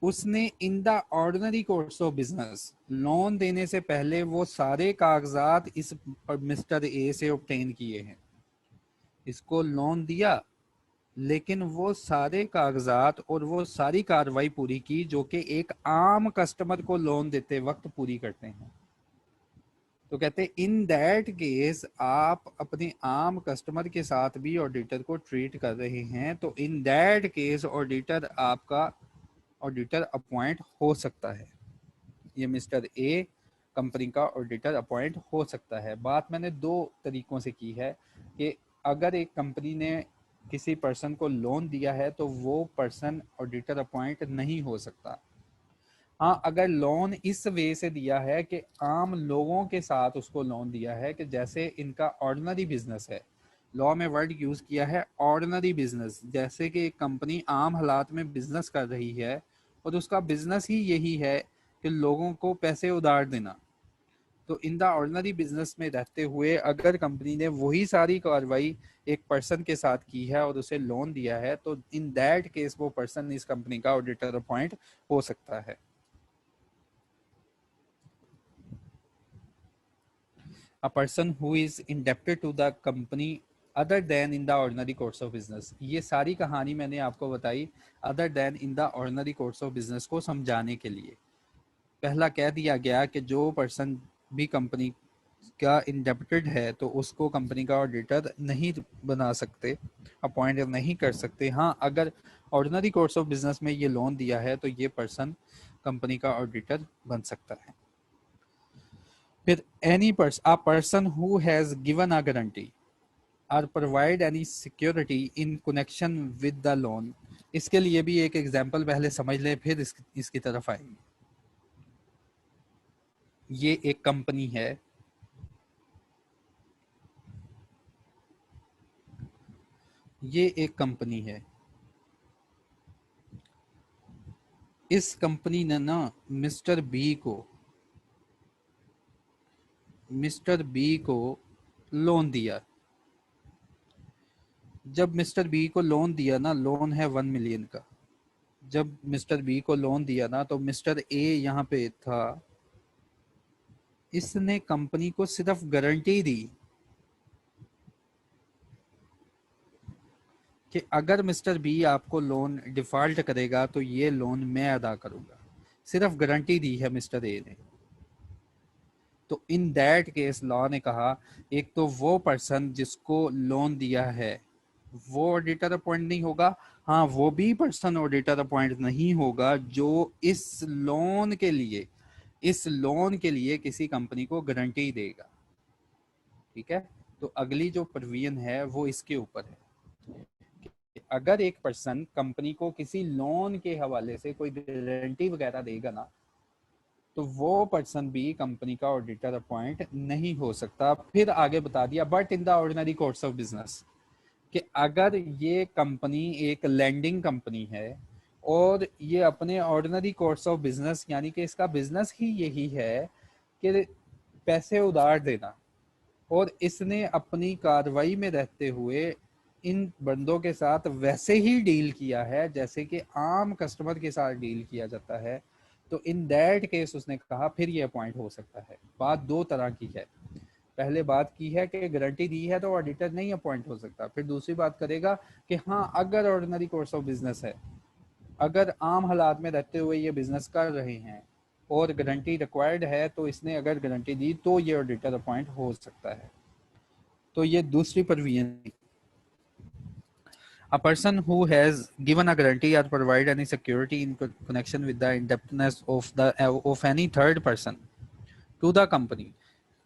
[SPEAKER 1] उसने in the ordinary course of business loan देने से पहले वो सारे कागजात इस मिस्टर ए से ऑब्टेन किए हैं, इसको लोन दिया, लेकिन वो सारे कागजात और वो सारी कार्रवाई पूरी की जो कि एक आम कस्टमर को लोन देते वक्त पूरी करते हैं। तो कहते हैं इन दैट केस आप अपने आम कस्टमर के साथ भी ऑडिटर को ट्रीट कर रहे हैं, तो in that case auditor appoint हो सकता है। ये मिस्टर ए कंपनी का ऑडिटर अपॉइंट हो सकता है। बात मैंने दो तरीकों से की है कि अगर एक कंपनी ने किसी पर्सन को लोन दिया है तो वो पर्सन ऑडिटर अपॉइंट नहीं हो सकता। हाँ, अगर लोन इस वे से दिया है कि आम लोगों के साथ उसको लोन दिया है, कि जैसे इनका ऑर्डिनरी बिजनेस है, लॉ में वर्ड यूज किया है ऑर्डिनरी बिजनेस, जैसे कि एक कंपनी आम हालात में बिजनेस कर रही है और उसका बिजनेस ही यही है कि लोगों को पैसे उधार देना। तो इन द ऑर्डिनरी बिजनेस में रहते हुए अगर कंपनी ने वही सारी कार्रवाई एक पर्सन के साथ की है और उसे लोन दिया है, तो इन दैट केस वो पर्सन इस कंपनी का ऑडिटर अपॉइंट हो सकता है। A person who is indebted to the company other than in the ordinary course of business। ये सारी कहानी मैंने आपको बताई other than in the ordinary course of business को समझाने के लिए। पहला कह दिया गया कि जो पर्सन भी कंपनी का इंडेप्टेड है तो उसको कंपनी का ऑडिटर नहीं बना सकते, अपॉइंट नहीं कर सकते। हाँ, अगर ऑर्डिनरी कोर्स ऑफ बिजनेस में ये लोन दिया है तो ये पर्सन कंपनी का ऑडिटर बन सकता है। फिर any person who has given a guarantee और provide any security in connection with the loan. इसके लिए भी एक एग्जांपल पहले समझ लें, फिर इसकी तरफ आएंगे। ये एक कंपनी है, इस कंपनी ने ना मिस्टर बी को लोन दिया। जब मिस्टर बी को लोन दिया ना, लोन है 1 मिलियन का, जब मिस्टर बी को लोन दिया ना तो मिस्टर ए यहाँ पे था, इसने कंपनी को सिर्फ गारंटी दी कि अगर मिस्टर बी आपको लोन डिफॉल्ट करेगा तो ये लोन मैं अदा करूंगा। सिर्फ गारंटी दी है मिस्टर ए ने। तो इन दैट केस लॉ ने कहा एक तो वो पर्सन जिसको लोन दिया है वो ऑडिटर अपॉइंट नहीं होगा। हाँ, वो भी पर्सन ऑडिटर अपॉइंट नहीं होगा जो इस लोन के लिए किसी कंपनी को गारंटी देगा। ठीक है, तो अगली जो प्रोविजन है वो इसके ऊपर है कि अगर एक पर्सन कंपनी को किसी लोन के हवाले से कोई गारंटी वगैरह देगा ना, तो वो पर्सन भी कंपनी का ऑडिटर अपॉइंट नहीं हो सकता। फिर आगे बता दिया but in the ordinary course of business, कि अगर ये कंपनी एक लैंडिंग कंपनी है और ये अपने ऑर्डिनरी कोर्स ऑफ बिजनेस, यानी कि इसका बिजनेस ही यही है कि पैसे उधार देना, और इसने अपनी कार्रवाई में रहते हुए इन बंदों के साथ वैसे ही डील किया है जैसे कि आम कस्टमर के साथ डील किया जाता है, तो इन दैट केस उसने कहा फिर ये अपॉइंट हो सकता है। बात दो तरह की है। पहले बात की है कि गारंटी दी है तो ऑडिटर नहीं अपॉइंट हो सकता। फिर दूसरी बात करेगा कि हाँ, अगर ऑर्डिनरी कोर्स ऑफ बिजनेस है, अगर आम हालात में रहते हुए ये बिजनेस कर रहे हैं और गारंटी रिक्वायर्ड है, तो इसने अगर गारंटी दी तो ये ऑडिटर अपॉइंट हो सकता है। तो ये दूसरी provision. A person who has given a guarantee or provide any security in connection with the indebtedness of any third person to the company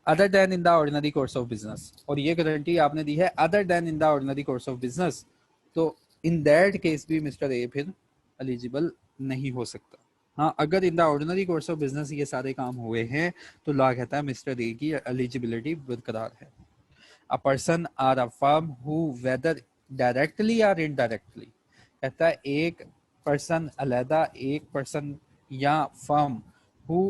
[SPEAKER 1] other than in the ordinary course of business, और ये गारंटी आपने दी है other than in the ordinary course of business, तो in that case भी मिस्टर ए फिर एलिजिबल नहीं हो सकता। हाँ, अगर in the ordinary course of business ये सारे काम हुए हैं तो लॉ कहता है मिस्टर ए की एलिजिबिलिटी बरकरार है। A person or a firm who whether directly or indirectly, कहता है एक पर्सन अलहदा, एक पर्सन या firm who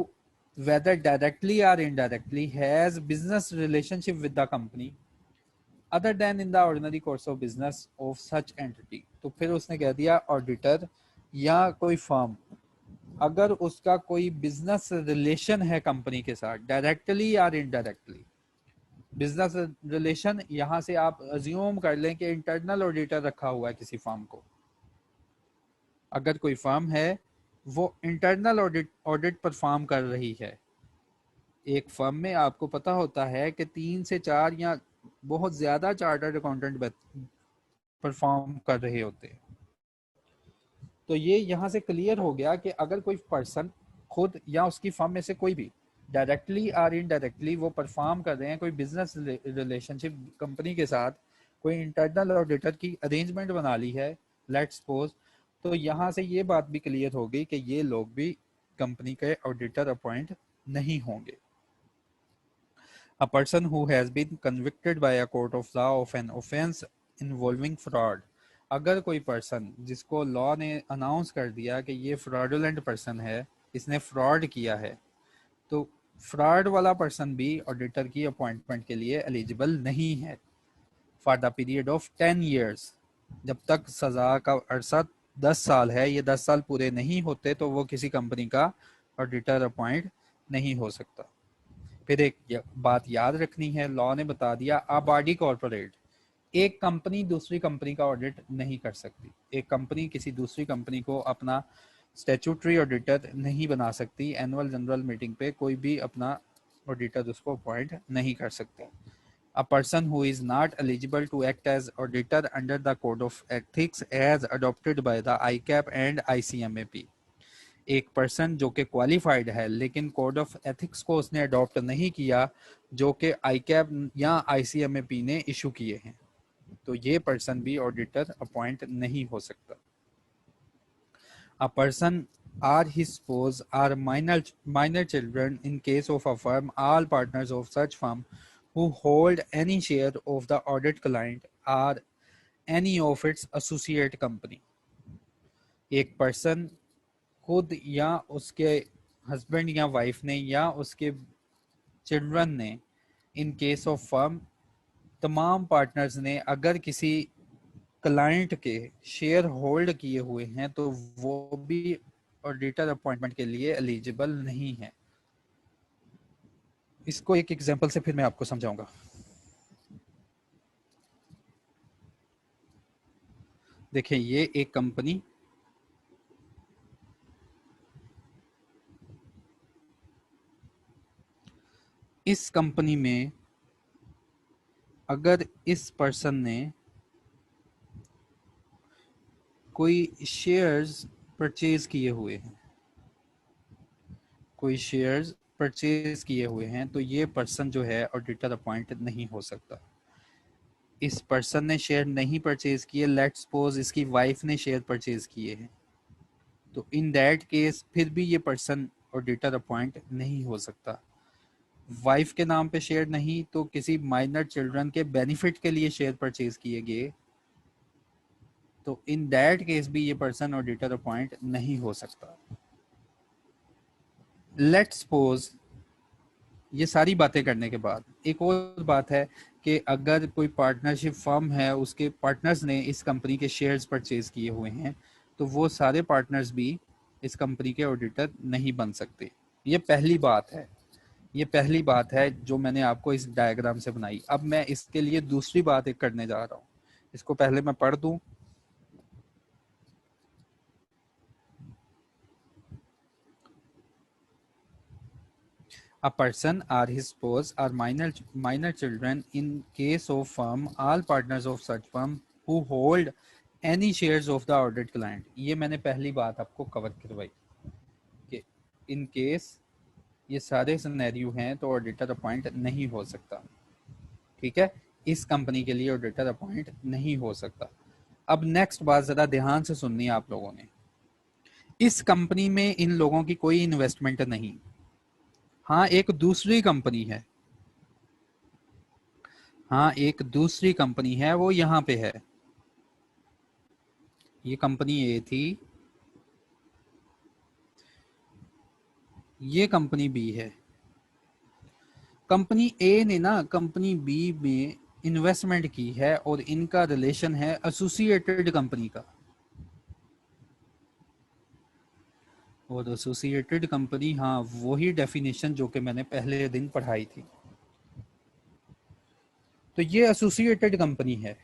[SPEAKER 1] whether directly or indirectly has business relationship with the company other than in the ordinary course of business of such entity, तो फिर उसने कह दिया ऑडिटर या कोई फर्म अगर उसका कोई बिजनेस रिलेशन है कंपनी के साथ डायरेक्टली या इनडायरेक्टली। बिजनेस रिलेशन यहां से आप अज्यूम कर लें कि इंटरनल ऑडिटर रखा हुआ है किसी फर्म को। अगर कोई फर्म है वो इंटरनल ऑडिट परफॉर्म कर रही है, एक फर्म में आपको पता होता है कि 3 से 4 या बहुत ज्यादा चार्टर्ड अकाउंटेंट परफॉर्म कर रहे होते हैं, तो ये यहाँ से क्लियर हो गया कि अगर कोई पर्सन खुद या उसकी फर्म में से कोई भी डायरेक्टली और इनडायरेक्टली वो परफॉर्म कर रहे हैं कोई बिजनेस रिलेशनशिप कंपनी के साथ, कोई इंटरनल ऑडिटर की अरेंजमेंट बना ली है लेट्स सपोज, तो यहाँ से ये बात भी क्लियर हो गई कि ये लोग भी कंपनी के ऑडिटर अपॉइंट नहीं होंगे। A person who has been convicted by a court of law of an offense involving fraud, अगर कोई पर्सन जिसको लॉ ने अनाउंस कर दिया कि ये फ्रॉडुलेंट पर्सन है, इसने फ्रॉड किया है, तो फ्रॉड वाला पर्सन भी ऑडिटर की अपॉइंटमेंट के लिए एलिजिबल नहीं है for the period of 10 years, जब तक सजा का अरसा 10 साल है, ये 10 साल पूरे नहीं होते तो वो किसी कंपनी का ऑडिटर अपॉइंट नहीं हो सकता। फिर एक बात याद रखनी है, लॉ ने बता दिया अ बॉडी कॉर्पोरेट, एक कंपनी दूसरी कंपनी का ऑडिट नहीं कर सकती, एक कंपनी किसी दूसरी कंपनी को अपना स्टैट्यूटरी ऑडिटर नहीं बना सकती, एनुअल जनरल मीटिंग पे कोई भी अपना ऑडिटर उसको अपॉइंट नहीं कर सकती। A person who is not eligible to act as auditor under the code of ethics as adopted by the ICAP and ICMAP, एक पर्सन जो कि क्वालिफाइड है लेकिन कोड ऑफ एथिक्स को उसने अडॉप्ट नहीं किया जो कि आईकैप या आईसीएमएपी ने इशू किए हैं, तो ये पर्सन भी ऑडिटर अपॉइंट नहीं हो सकता। A person or his spouse or minor children in case of a firm, all partners of such firm who hold any share of the audit client or any of its associate company, एक पर्सन खुद या उसके हस्बैंड या वाइफ ने या उसके चिल्ड्रन ने इन केस ऑफ फर्म, तमाम पार्टनर्स ने अगर किसी क्लाइंट के शेयर होल्ड किए हुए हैं तो वो भी ऑडिटर अपॉइंटमेंट के लिए एलिजिबल नहीं है। इसको एक एग्जांपल से फिर मैं आपको समझाऊंगा। देखिए ये एक कंपनी, इस कंपनी में अगर इस पर्सन ने कोई शेयर्स परचेज किए हुए हैं, कोई शेयर्स परचेज किए हुए हैं, तो ये पर्सन जो है ऑडिटर अपॉइंट नहीं हो सकता। इस पर्सन ने शेयर नहीं परचेज किए, लेट्स सपोज इसकी वाइफ ने शेयर परचेज किए हैं, तो इन दैट केस फिर भी ये पर्सन ऑडिटर अपॉइंट नहीं हो सकता। वाइफ के नाम पे शेयर नहीं तो किसी माइनर चिल्ड्रन के बेनिफिट के लिए शेयर परचेज किए गए, तो इन दैट केस भी ये पर्सन ऑडिटर अपॉइंट नहीं हो सकता। लेट्स सपोज ये सारी बातें करने के बाद एक और बात है कि अगर कोई पार्टनरशिप फर्म है, उसके पार्टनर्स ने इस कंपनी के शेयर्स परचेज किए हुए हैं, तो वो सारे पार्टनर्स भी इस कंपनी के ऑडिटर नहीं बन सकते। ये पहली बात है, ये पहली बात है जो मैंने आपको इस डायग्राम से बनाई। अब मैं इसके लिए दूसरी बात एक करने जा रहा हूँ, इसको पहले मैं पढ़ दूं। A person or his spouse or minor children in case of firm, all partners of such firm who hold any shares of the audit client, ये मैंने पहली बात आपको कवर करवाई कि इन केस ये सारे सिनेरियो हैं तो ऑडिटर अपॉइंट नहीं हो सकता। ठीक है, इस कंपनी के लिए ऑडिटर अपॉइंट नहीं हो सकता। अब नेक्स्ट बात जरा ध्यान से सुननी है आप लोगों ने, इस कंपनी में इन लोगों की कोई इन्वेस्टमेंट नहीं। हाँ एक दूसरी कंपनी है, हाँ एक दूसरी कंपनी है, वो यहां पे है। ये कंपनी ए थी, ये कंपनी बी है। कंपनी ए ने ना कंपनी बी में इन्वेस्टमेंट की है और इनका रिलेशन है एसोसिएटेड कंपनी का। और एसोसिएटेड कंपनी, हाँ वही डेफिनेशन जो कि मैंने पहले दिन पढ़ाई थी। तो ये एसोसिएटेड कंपनी है।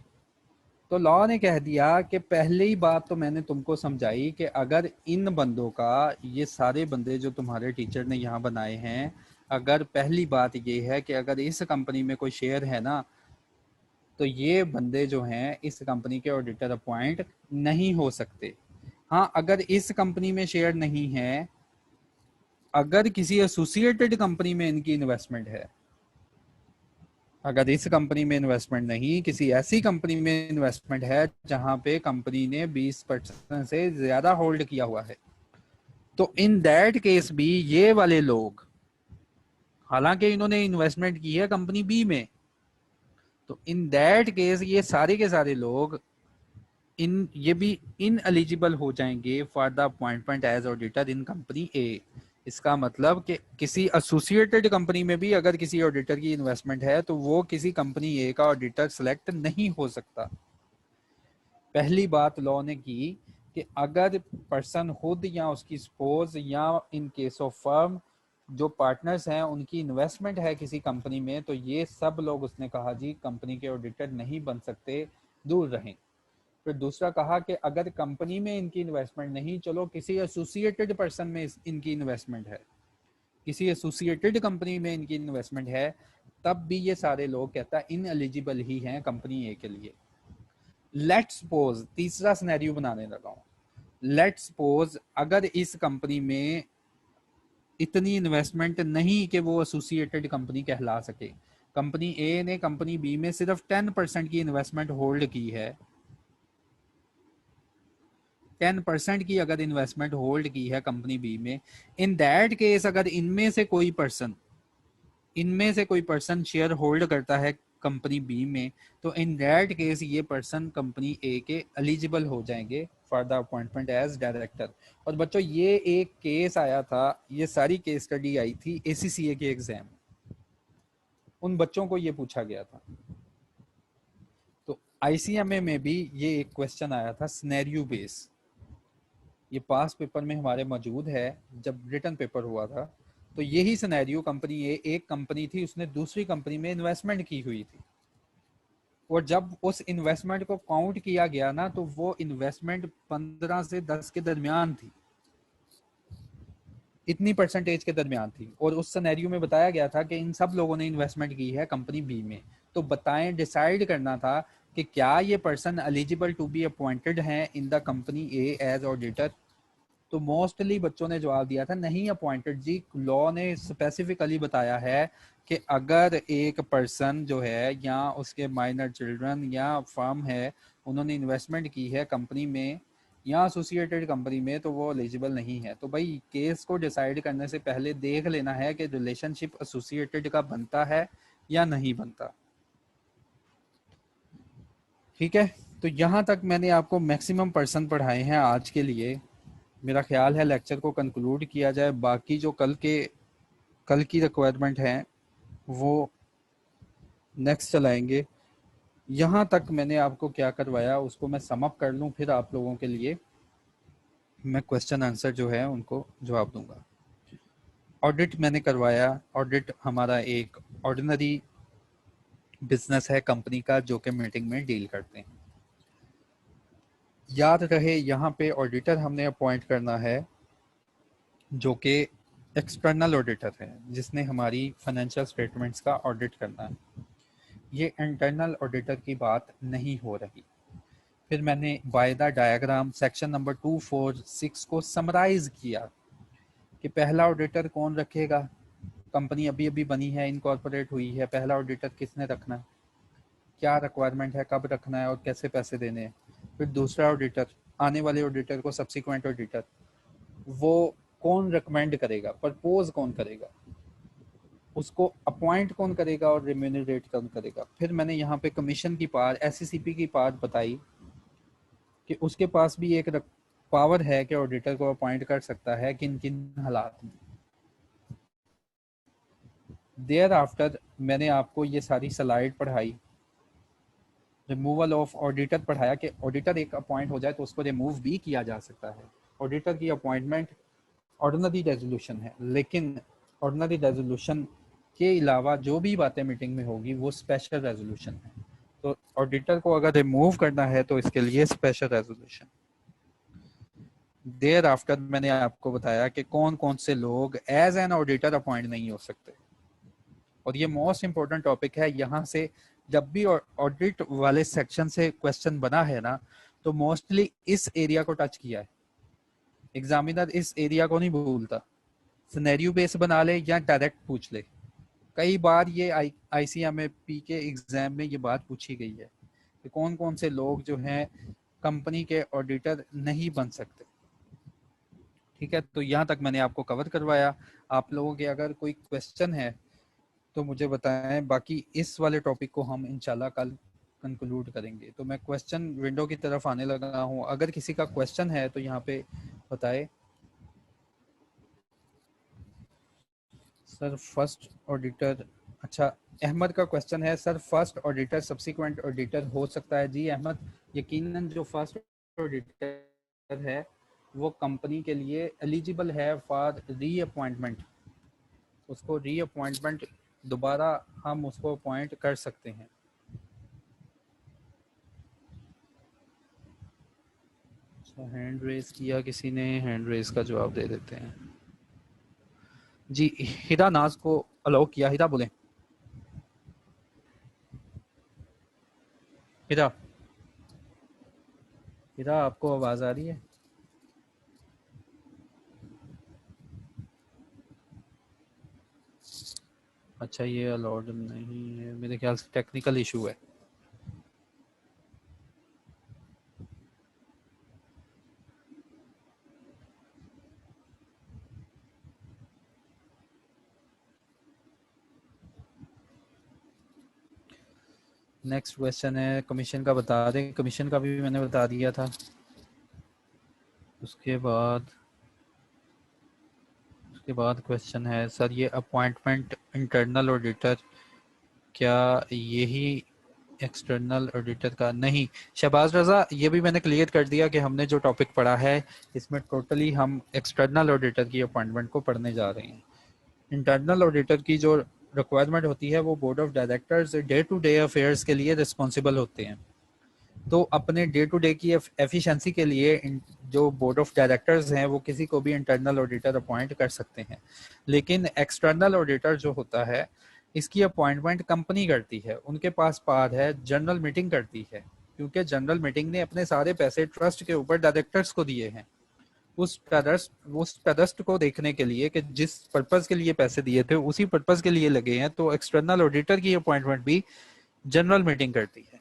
[SPEAKER 1] तो लॉ ने कह दिया कि पहले ही बात तो मैंने तुमको समझाई कि अगर इन बंदों का, ये सारे बंदे जो तुम्हारे टीचर ने यहाँ बनाए हैं, अगर पहली बात ये है कि अगर इस कंपनी में कोई शेयर है ना, तो ये बंदे जो हैं इस कंपनी के ऑडिटर अपॉइंट नहीं हो सकते। हाँ अगर इस कंपनी में शेयर नहीं है, अगर किसी एसोसिएटेड कंपनी में इनकी इन्वेस्टमेंट है, अगर इस कंपनी में इन्वेस्टमेंट नहीं, किसी ऐसी कंपनी में इन्वेस्टमेंट है जहां पे कंपनी ने 20% से ज्यादा होल्ड किया हुआ है, तो इन दैट केस भी ये वाले लोग, हालांकि इन्होंने इन्वेस्टमेंट की है कंपनी बी में, तो इन दैट केस ये सारे के सारे लोग ये भी इन एलिजिबल हो जाएंगे for the appointment as auditor in company A. इसका मतलब कि किसी एसोसिएटेड कंपनी में भी अगर किसी ऑडिटर की इन्वेस्टमेंट है तो वो किसी कंपनी ए का ऑडिटर सेलेक्ट नहीं हो सकता। पहली बात लॉ ने की कि अगर पर्सन खुद या उसकी स्पोज या इन केस ऑफ फर्म जो पार्टनर्स हैं उनकी इन्वेस्टमेंट है किसी कंपनी में, तो ये सब लोग, उसने कहा जी कंपनी के ऑडिटर नहीं बन सकते, दूर रहें। फिर दूसरा कहा कि अगर कंपनी में इनकी इन्वेस्टमेंट नहीं, चलो किसी एसोसिएटेड पर्सन में इनकी इन्वेस्टमेंट है, किसी एसोसिएटेड कंपनी में इनकी इन्वेस्टमेंट है, तब भी ये सारे लोग कहता है इन एलिजिबल ही हैं कंपनी ए के लिए। लेट्स सपोज, तीसरा सिनेरियो बनाने लगा हूं, लेट्स सपोज अगर इस कंपनी में इतनी इन्वेस्टमेंट नहीं कि वो एसोसिएटेड कंपनी कहला सके, कंपनी ए ने कंपनी बी में सिर्फ 10% की इन्वेस्टमेंट होल्ड की है, 10% की अगर इन्वेस्टमेंट होल्ड की है कंपनी बी में, इन दैट केस अगर इनमें से कोई पर्सन शेयर होल्ड करता है कंपनी बी में, तो इन दैट केस ये पर्सन कंपनी ए के एलिजिबल हो जाएंगे for the appointment as director. और बच्चों ये एक केस आया था, ये सारी केस स्टडी आई थी एसीसीए के एग्जाम, उन बच्चों को ये पूछा गया था। तो आईसीएमए में भी ये एक क्वेश्चन आया था सिनेरियो बेस, ये पास पेपर में हमारे मौजूद है, जब रिटन पेपर हुआ था तो यही सिनेरियो, कंपनी ए एक कंपनी थी, उसने दूसरी कंपनी में इन्वेस्टमेंट की हुई थी, और जब उस इन्वेस्टमेंट को काउंट किया गया ना तो वो इन्वेस्टमेंट 15 से 10 के दरमियान थी, इतनी परसेंटेज के दरमियान थी, और उस सिनेरियो में बताया गया था कि इन सब लोगों ने इन्वेस्टमेंट की है कंपनी बी में। तो बताएं, डिसाइड करना था कि क्या ये person eligible to be appointed हैं in the company a as auditor. तो मोस्टली बच्चों ने जवाब दिया था नहीं अपॉइंटेड जी, लॉ ने स्पेसिफिकली बताया है कि अगर एक पर्सन जो है या उसके माइनर चिल्ड्रन या फर्म है, उन्होंने इन्वेस्टमेंट की है कंपनी में या एसोसिएटेड कंपनी में, तो वो एलिजिबल नहीं है। तो भाई केस को डिसाइड करने से पहले देख लेना है कि रिलेशनशिप एसोसिएटेड का बनता है या नहीं बनता। ठीक है, तो यहाँ तक मैंने आपको मैक्सिमम पर्सन पढ़ाए हैं आज के लिए। मेरा ख्याल है लेक्चर को कंक्लूड किया जाए, बाकी जो कल की रिक्वायरमेंट है वो नेक्स्ट चलाएंगे। यहाँ तक मैंने आपको क्या करवाया उसको मैं समअप कर लूँ, फिर आप लोगों के लिए मैं क्वेश्चन आंसर जो है उनको जवाब दूंगा। ऑडिट मैंने करवाया, ऑडिट हमारा एक ऑर्डिनरी बिजनेस है कंपनी का जो कि मीटिंग में डील करते हैं। याद रहे यहाँ पे ऑडिटर हमने अपॉइंट करना है जो कि एक्सटर्नल ऑडिटर है, जिसने हमारी फाइनेंशियल स्टेटमेंट्स का ऑडिट करना है। ये इंटरनल ऑडिटर की बात नहीं हो रही। फिर मैंने by the diagram section number 246 को समराइज किया कि पहला ऑडिटर कौन रखेगा, कंपनी अभी अभी बनी है, इनकॉर्पोरेट हुई है, पहला ऑडिटर किसने रखना है, क्या रिक्वायरमेंट है, कब रखना है और कैसे पैसे देने हैं। फिर दूसरा ऑडिटर, आने वाले ऑडिटर को सब्सिक्वेंट ऑडिटर, वो कौन रिकमेंड करेगा, प्रपोज कौन करेगा, उसको अपॉइंट कौन करेगा और रिम्यूनरेट कौन करेगा। फिर मैंने यहाँ पे कमीशन की पार्ट, एससीसीपी की पार्ट बताई कि उसके पास भी एक पावर है कि ऑडिटर को अपॉइंट कर सकता है किन किन हालात में। देयर आफ्टर मैंने आपको ये सारी स्लाइड पढ़ाई, रिमूवल ऑफ ऑडिटर पढ़ाया कि ऑडिटर एक अपॉइंट हो जाए तो उसको रिमूव भी किया जा सकता है। ऑडिटर की अपॉइंटमेंट ऑर्डिनरी रेजोल्यूशन है, लेकिन ऑर्डिनरी रेजोल्यूशन के अलावा जो भी बातें मीटिंग में होगी वो स्पेशल रेजोल्यूशन है। तो ऑडिटर को अगर रिमूव करना है तो इसके लिए स्पेशल रेजोल्यूशन। देयर आफ्टर मैंने आपको बताया कि कौन कौन से लोग एज एन ऑडिटर अपॉइंट नहीं हो सकते, और ये मोस्ट इंपॉर्टेंट टॉपिक है। यहाँ से जब भी ऑडिट वाले सेक्शन से क्वेश्चन बना है ना, तो मोस्टली इस एरिया को टच किया है। एग्जामिनर इस एरिया को नहीं भूलता, सिनेरियो बेस बना ले या डायरेक्ट पूछ ले। कई बार ये ICMAP के एग्जाम में ये बात पूछी गई है कि कौन कौन से लोग जो हैं कंपनी के ऑडिटर नहीं बन सकते। ठीक है, तो यहाँ तक मैंने आपको कवर करवाया। आप लोगों के अगर कोई क्वेश्चन है तो मुझे बताएं, बाकी इस वाले टॉपिक को हम इंशाल्लाह कल कंक्लूड करेंगे। तो मैं क्वेश्चन विंडो की तरफ आने लगा हूँ, अगर किसी का क्वेश्चन है तो यहाँ पे बताए। सर फर्स्ट ऑडिटर, अच्छा अहमद का क्वेश्चन है, sir first auditor subsequent auditor हो सकता है? जी अहमद, यकीनन जो फर्स्ट ऑडिटर है वो कंपनी के लिए एलिजिबल है फॉर रीअपॉइंटमेंट, उसको रीअपॉइंटमेंट दोबारा हम उसको अपॉइंट कर सकते हैं। अच्छा, हैंड रेज किया किसी ने, हैंड रेज का जवाब दे देते हैं। जी हिरा नाज को अलाउ किया, हिरा बोले। हिरा, हिरा आपको आवाज आ रही है? अच्छा ये अलाउड नहीं है, मेरे ख्याल से टेक्निकल इशू है। नेक्स्ट क्वेश्चन है कमीशन का, बता दें कमीशन का भी मैंने बता दिया था। उसके बाद क्वेश्चन है सर ये अपॉइंटमेंट इंटरनल ऑडिटर, क्या यही एक्सटर्नल ऑडिटर का नहीं? शहबाज रजा, ये भी मैंने क्लियर कर दिया कि हमने जो टॉपिक पढ़ा है इसमें टोटली हम एक्सटर्नल ऑडिटर की अपॉइंटमेंट को पढ़ने जा रहे हैं। इंटरनल ऑडिटर की जो रिक्वायरमेंट होती है वो board of directors day to day affairs के लिए रिस्पॉन्सिबल होते हैं। तो अपने डे टू डे की एफिशिएंसी के लिए जो बोर्ड ऑफ डायरेक्टर्स हैं वो किसी को भी इंटरनल ऑडिटर अपॉइंट कर सकते हैं, लेकिन एक्सटर्नल ऑडिटर जो होता है इसकी अपॉइंटमेंट कंपनी करती है, उनके पास पावर है, जनरल मीटिंग करती है, क्योंकि जनरल मीटिंग ने अपने सारे पैसे ट्रस्ट के ऊपर डायरेक्टर्स को दिए हैं। उस ट्रस्ट को देखने के लिए कि जिस पर्पज के लिए पैसे दिए थे उसी पर्पज के लिए लगे हैं, तो एक्सटर्नल ऑडिटर की अपॉइंटमेंट भी जनरल मीटिंग करती है।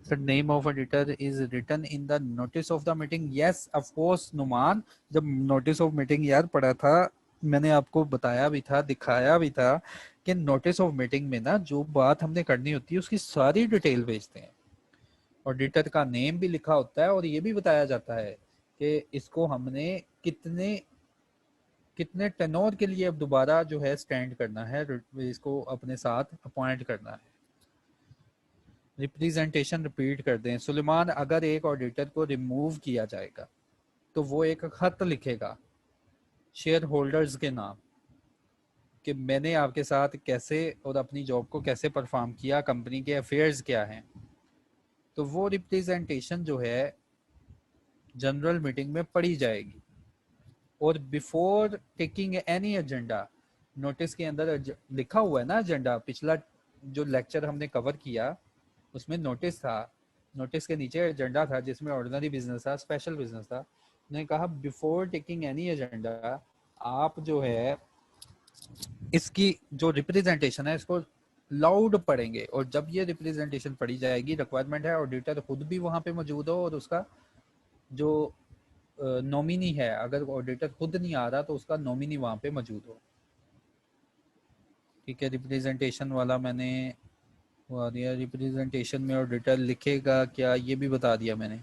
[SPEAKER 1] The name of auditor is written in the notice of the meeting. Yes, of course, Numan, जब notice of meeting यार पढ़ा था मैंने आपको बताया भी था, दिखाया भी था कि notice of meeting में ना जो बात हमने करनी होती है उसकी सारी डिटेल भेजते हैं। ऑडिटर का नेम भी लिखा होता है और ये भी बताया जाता है कि इसको हमने कितने कितने टेनोर के लिए अब दोबारा जो है स्टैंड करना है, इसको अपने साथ अपॉइंट करना है। रिप्रेजेंटेशन रिपीट कर दें सुलेमान, अगर एक ऑडिटर को रिमूव किया जाएगा तो वो एक खत लिखेगा शेयर होल्डर्स के नाम कि मैंने आपके साथ कैसे और अपनी जॉब को कैसे परफॉर्म किया, कंपनी के अफेयर्स क्या हैं। तो वो रिप्रेजेंटेशन जो है जनरल मीटिंग में पढ़ी जाएगी, और before taking any agenda, notice के अंदर लिखा हुआ है ना एजेंडा, पिछला जो लेक्चर हमने कवर किया उसमें नोटिस था, नोटिस के नीचे एजेंडा था जिसमें ऑर्डिनरी बिजनेस था, स्पेशल बिजनेस था। उन्होंने कहा बिफोर टेकिंग एनी एजेंडा आप जो है इसकी जो रिप्रेजेंटेशन है इसको लाउड पढ़ेंगे, और जब ये रिप्रेजेंटेशन पढ़ी जाएगी रिक्वायरमेंट है ऑडिटर खुद भी वहां पे मौजूद हो और उसका जो नॉमिनी है, अगर ऑडिटर खुद नहीं आ रहा तो उसका नॉमिनी वहां पे मौजूद हो। ठीक है, रिप्रेजेंटेशन वाला मैंने बता दिया। रिप्रेजेंटेशन में ऑडिटर लिखेगा क्या ये भी बता दिया मैंने।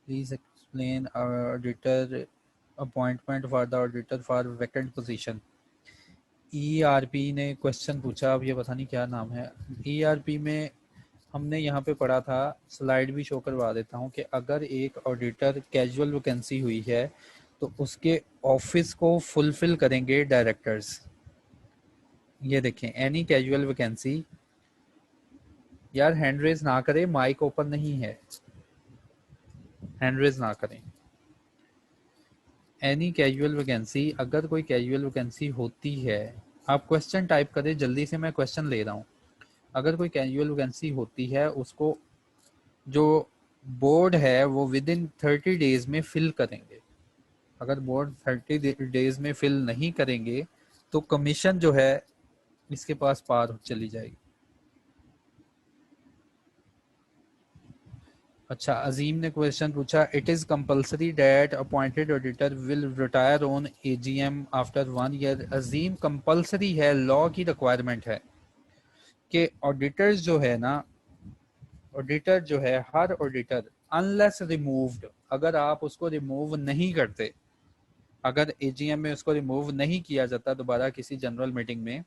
[SPEAKER 1] Please explain auditor appointment for the auditor for vacant position. ERP ने क्वेश्चन पूछा, अब ये पता नहीं क्या नाम है। ईआरपी में हमने यहाँ पे पढ़ा था, स्लाइड भी शो करवा देता हूँ, कि अगर एक ऑडिटर कैजुअल वैकेंसी हुई है तो उसके ऑफिस को फुलफिल करेंगे डायरेक्टर्स। ये देखें, एनी कैजुअल वैकेंसी, यार हैंड रेज ना करें, माइक ओपन नहीं है, हैंड रेज ना करें। एनी कैजुअल वैकेंसी, अगर कोई कैजुअल वैकेंसी होती है, आप क्वेश्चन टाइप करें, जल्दी से मैं क्वेश्चन ले रहा हूँ। अगर कोई कैजुअल वैकेंसी होती है उसको जो बोर्ड है वो विद इन 30 डेज में फिल करेंगे। अगर बोर्ड 30 डेज में फिल नहीं करेंगे तो कमीशन जो है इसके पास पार चली जाएगी। अच्छा, अजीम ने क्वेश्चन पूछा, it is compulsory that appointed auditor will retire on AGM after 1 year. Azim, compulsory है, लॉ की रिक्वायरमेंट है कि ऑडिटर्स जो है ना, ऑडिटर जो है, हर ऑडिटर अनलेस रिमूव्ड, अगर आप उसको रिमूव नहीं करते, अगर एजीएम में उसको रिमूव नहीं किया जाता, दोबारा किसी जनरल मीटिंग में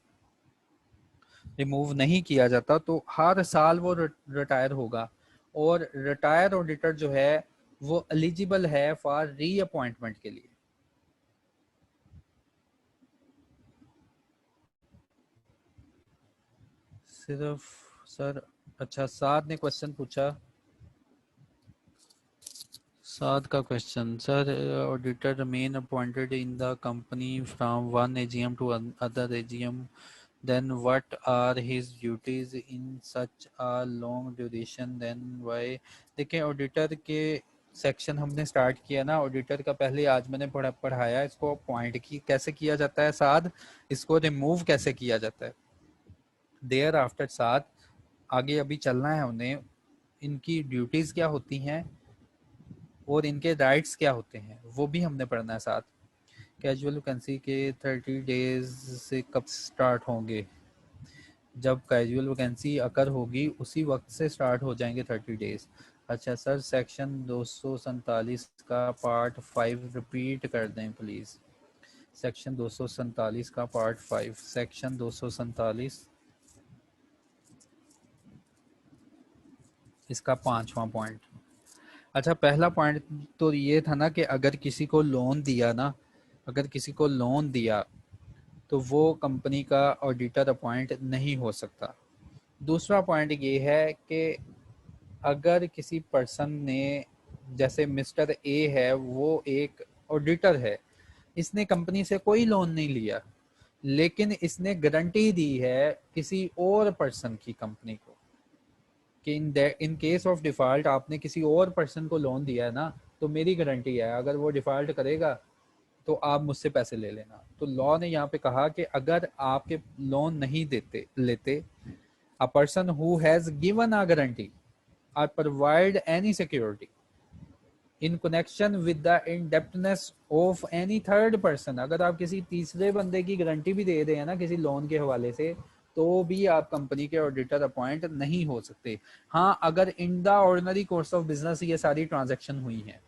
[SPEAKER 1] रिमूव नहीं किया जाता, तो हर साल वो रिटायर होगा। और रिटायर ऑडिटर जो है वो एलिजिबल है फॉर रीअपॉइंटमेंट के लिए। सिर्फ सर, अच्छा साद ने क्वेश्चन पूछा, साद का question, sir auditor remain appointed in the company from one AGM to other AGM, then what are his duties in such a long duration, then why। देखिए, ऑडिटर के सेक्शन हमने स्टार्ट किया ना, ऑडिटर का पहले आज मैंने पढ़ाया, इसको अपॉइंट की कैसे किया जाता है, साथ इसको रिमूव कैसे किया जाता है, देयर आफ्टर साथ आगे अभी चलना है उन्हें, इनकी ड्यूटीज क्या होती हैं और इनके राइट्स क्या होते हैं वो भी हमने पढ़ना है साथ। कैजुअल वैकेंसी के 30 डेज से कब स्टार्ट होंगे, जब कैजुअल वैकेंसी अकर होगी उसी वक्त से स्टार्ट हो जाएंगे 30 डेज। अच्छा सर, सेक्शन 247 का पार्ट 5 रिपीट कर दें प्लीज़। सेक्शन 247 का पार्ट 5, सेक्शन 247 इसका 5वां पॉइंट। अच्छा, पहला पॉइंट तो ये था ना कि अगर किसी को लोन दिया ना, अगर किसी को लोन दिया तो वो कंपनी का ऑडिटर अपॉइंट नहीं हो सकता। दूसरा पॉइंट ये है कि अगर किसी पर्सन ने, जैसे मिस्टर ए है, वो एक ऑडिटर है, इसने कंपनी से कोई लोन नहीं लिया, लेकिन इसने गारंटी दी है किसी और पर्सन की कंपनी को कि इन केस ऑफ डिफॉल्ट आपने किसी और पर्सन को लोन दिया है ना, तो मेरी गारंटी है अगर वो डिफॉल्ट करेगा तो आप मुझसे पैसे ले लेना। तो लॉ ने यहाँ पे कहा कि अगर आपके लोन नहीं देते लेते, a person who has given a guarantee और provide any security in connection with the indebtedness of any third person, अगर आप किसी तीसरे बंदे की गारंटी भी दे रहे हैं ना किसी लोन के हवाले से, तो भी आप कंपनी के ऑडिटर अपॉइंट नहीं हो सकते। हाँ, अगर in the ordinary course of business ये सारी ट्रांजैक्शन हुई हैं।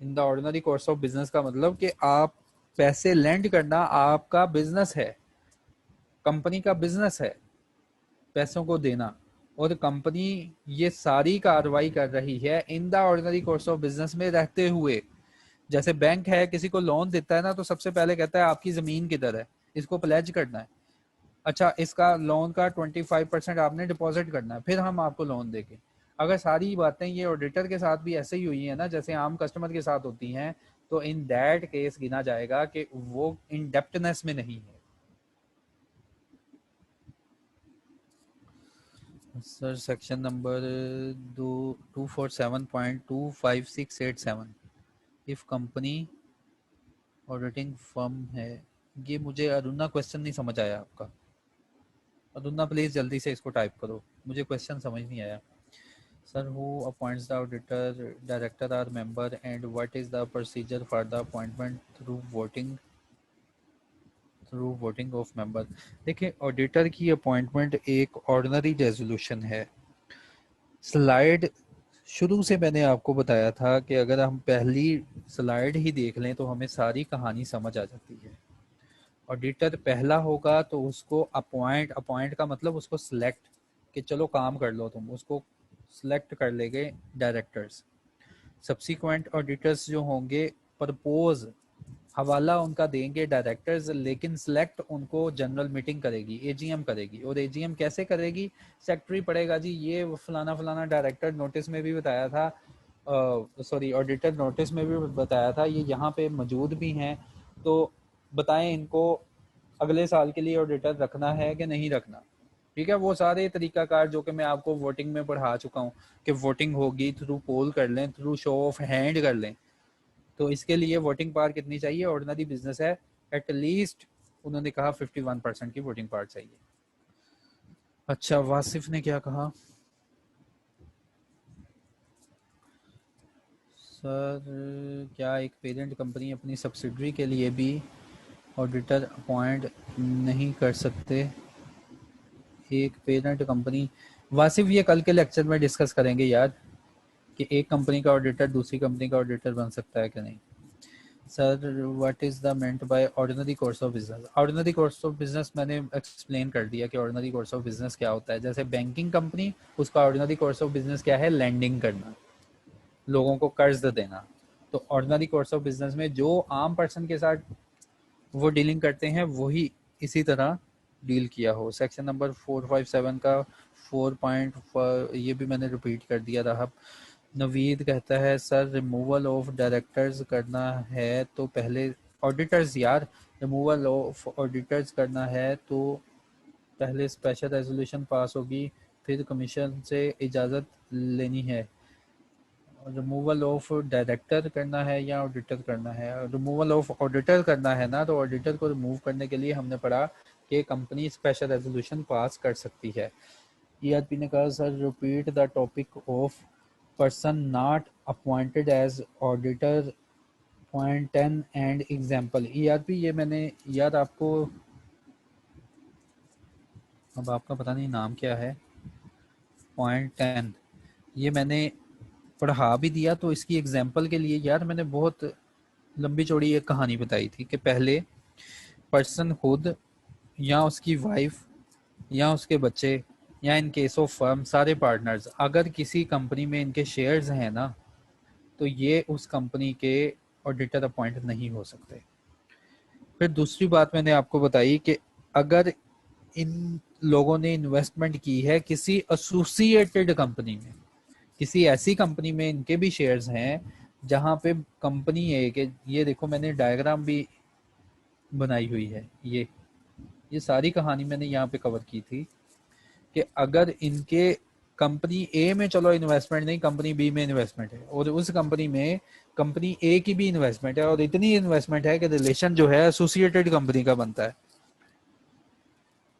[SPEAKER 1] In the ordinary course of business का मतलब कि आप पैसे लेंड करना आपका बिजनेस है, कंपनी का बिजनेस है पैसों को देना, और कंपनी ये सारी कार्रवाई कर रही है in the ordinary course of business में रहते हुए। जैसे बैंक है, किसी को लोन देता है ना तो सबसे पहले कहता है आपकी जमीन किधर है, इसको प्लेज करना है। अच्छा, इसका लोन का 25% आपने डिपॉजिट करना है, फिर हम आपको लोन देंगे। अगर सारी बातें ये ऑडिटर के साथ भी ऐसे ही हुई है ना जैसे आम कस्टमर के साथ होती हैं, तो इन दैट केस गिना जाएगा कि वो इन डेप्टनेस में नहीं है। Sir section number 247.25687, if company auditing firm है। ये मुझे अरुणा क्वेश्चन नहीं समझ आया आपका। अरुणा प्लीज जल्दी से इसको टाइप करो, मुझे क्वेश्चन समझ नहीं आया। Sir who appoints the auditor, director or member and what is the procedure for the appointment through voting of member. देखिए ऑडिटर की अपॉइंटमेंट एक ऑर्डिनरी रेजोल्यूशन है। स्लाइड शुरू से मैंने आपको बताया था कि अगर हम पहली स्लाइड ही देख लें तो हमें सारी कहानी समझ आ जाती है। ऑडिटर पहला होगा तो उसको अपॉइंट, अपॉइंट का मतलब उसको सिलेक्ट, कि चलो काम कर लो तुम, उसको सिलेक्ट कर लेंगे डायरेक्टर्स। सब्सिक्वेंट ऑडिटर्स जो होंगे प्रपोज, हवाला उनका देंगे डायरेक्टर्स, लेकिन सिलेक्ट उनको जनरल मीटिंग करेगी, एजीएम करेगी। और एजीएम कैसे करेगी? सेक्रेटरी पड़ेगा जी, ये फलाना फलाना डायरेक्टर नोटिस में भी बताया था, सॉरी ऑडिटर नोटिस में भी बताया था, ये यहाँ पे मौजूद भी हैं, तो बताएं इनको अगले साल के लिए ऑडिटर रखना है कि नहीं रखना। ठीक है, वो सारे तरीकाकार जो कि मैं आपको वोटिंग में पढ़ा चुका हूँ कि वोटिंग होगी, थ्रू पोल कर लें, थ्रू शो ऑफ हैंड कर लें। तो इसके लिए वोटिंग पावर कितनी चाहिए? ऑर्डिनरी बिजनेस है, एटलीस्ट उन्होंने कहा 51% की वोटिंग पावर चाहिए। अच्छा, वासिफ ने क्या कहा? सर क्या एक पेरेंट कंपनी अपनी सब्सिडरी के लिए भी ऑडिटर अपॉइंट नहीं कर सकते? एक पेरेंट कंपनी, वासिफ ये कल के लेक्चर में डिस्कस करेंगे यार, कि एक कंपनी का ऑडिटर दूसरी कंपनी का ऑडिटर बन सकता है कि नहीं। Sir what is the meant by ordinary course of business? Ordinary course of business मैंने एक्सप्लेन कर दिया कि ऑर्डिनरी कोर्स ऑफ बिजनेस क्या होता है। जैसे बैंकिंग कंपनी, उसका ऑर्डिनरी कोर्स ऑफ बिजनेस क्या है? लैंडिंग करना, लोगों को कर्ज देना। तो ऑर्डिनरी कोर्स ऑफ बिजनेस में जो आम पर्सन के साथ वो डीलिंग करते हैं वही इसी तरह डील किया हो। सेक्शन नंबर 457 का 4 ये भी मैंने रिपीट कर दिया था। नवीद कहता है सर रिमूवल ऑफ डायरेक्टर्स करना है तो पहले ऑडिटर्स, यार रिमूवल ऑफ ऑडिटर्स करना है तो पहले स्पेशल रेजोल्यूशन पास होगी, फिर कमीशन से इजाज़त लेनी है। रिमूवल ऑफ डायरेक्टर करना है या ऑडिटर करना है? रिमूवल ऑफ ऑडिटर करना है ना, तो ऑडिटर को रिमूव करने के लिए हमने पढ़ा कि कंपनी स्पेशल रेजोल्यूशन पास कर सकती है। ईआरपी ने कहा sir repeat the topic of person not appointed as auditor point 10 and example. ERP ये मैंने यार आपको, अब आपका पता नहीं नाम क्या है, पॉइंट 10 ये मैंने पढ़ा भी दिया। तो इसकी एग्जाम्पल के लिए यार मैंने बहुत लंबी चौड़ी एक कहानी बताई थी कि पहले पर्सन खुद या उसकी वाइफ या उसके बच्चे या इन केस ऑफ फर्म सारे पार्टनर्स अगर किसी कंपनी में इनके शेयर्स हैं ना, तो ये उस कंपनी के ऑडिटर अपॉइंट नहीं हो सकते। फिर दूसरी बात मैंने आपको बताई कि अगर इन लोगों ने इन्वेस्टमेंट की है किसी एसोसिएटेड कंपनी में, किसी ऐसी कंपनी में इनके भी शेयर्स हैं जहां पे कंपनी है कि ये देखो मैंने डायग्राम भी बनाई हुई है, ये सारी कहानी मैंने यहाँ पे कवर की थी कि अगर इनके कंपनी ए में चलो इन्वेस्टमेंट नहीं, कंपनी बी में इन्वेस्टमेंट है और उस कंपनी में कंपनी ए की भी इन्वेस्टमेंट है और इतनी इन्वेस्टमेंट है कि रिलेशन जो है एसोसिएटेड कंपनी का बनता है,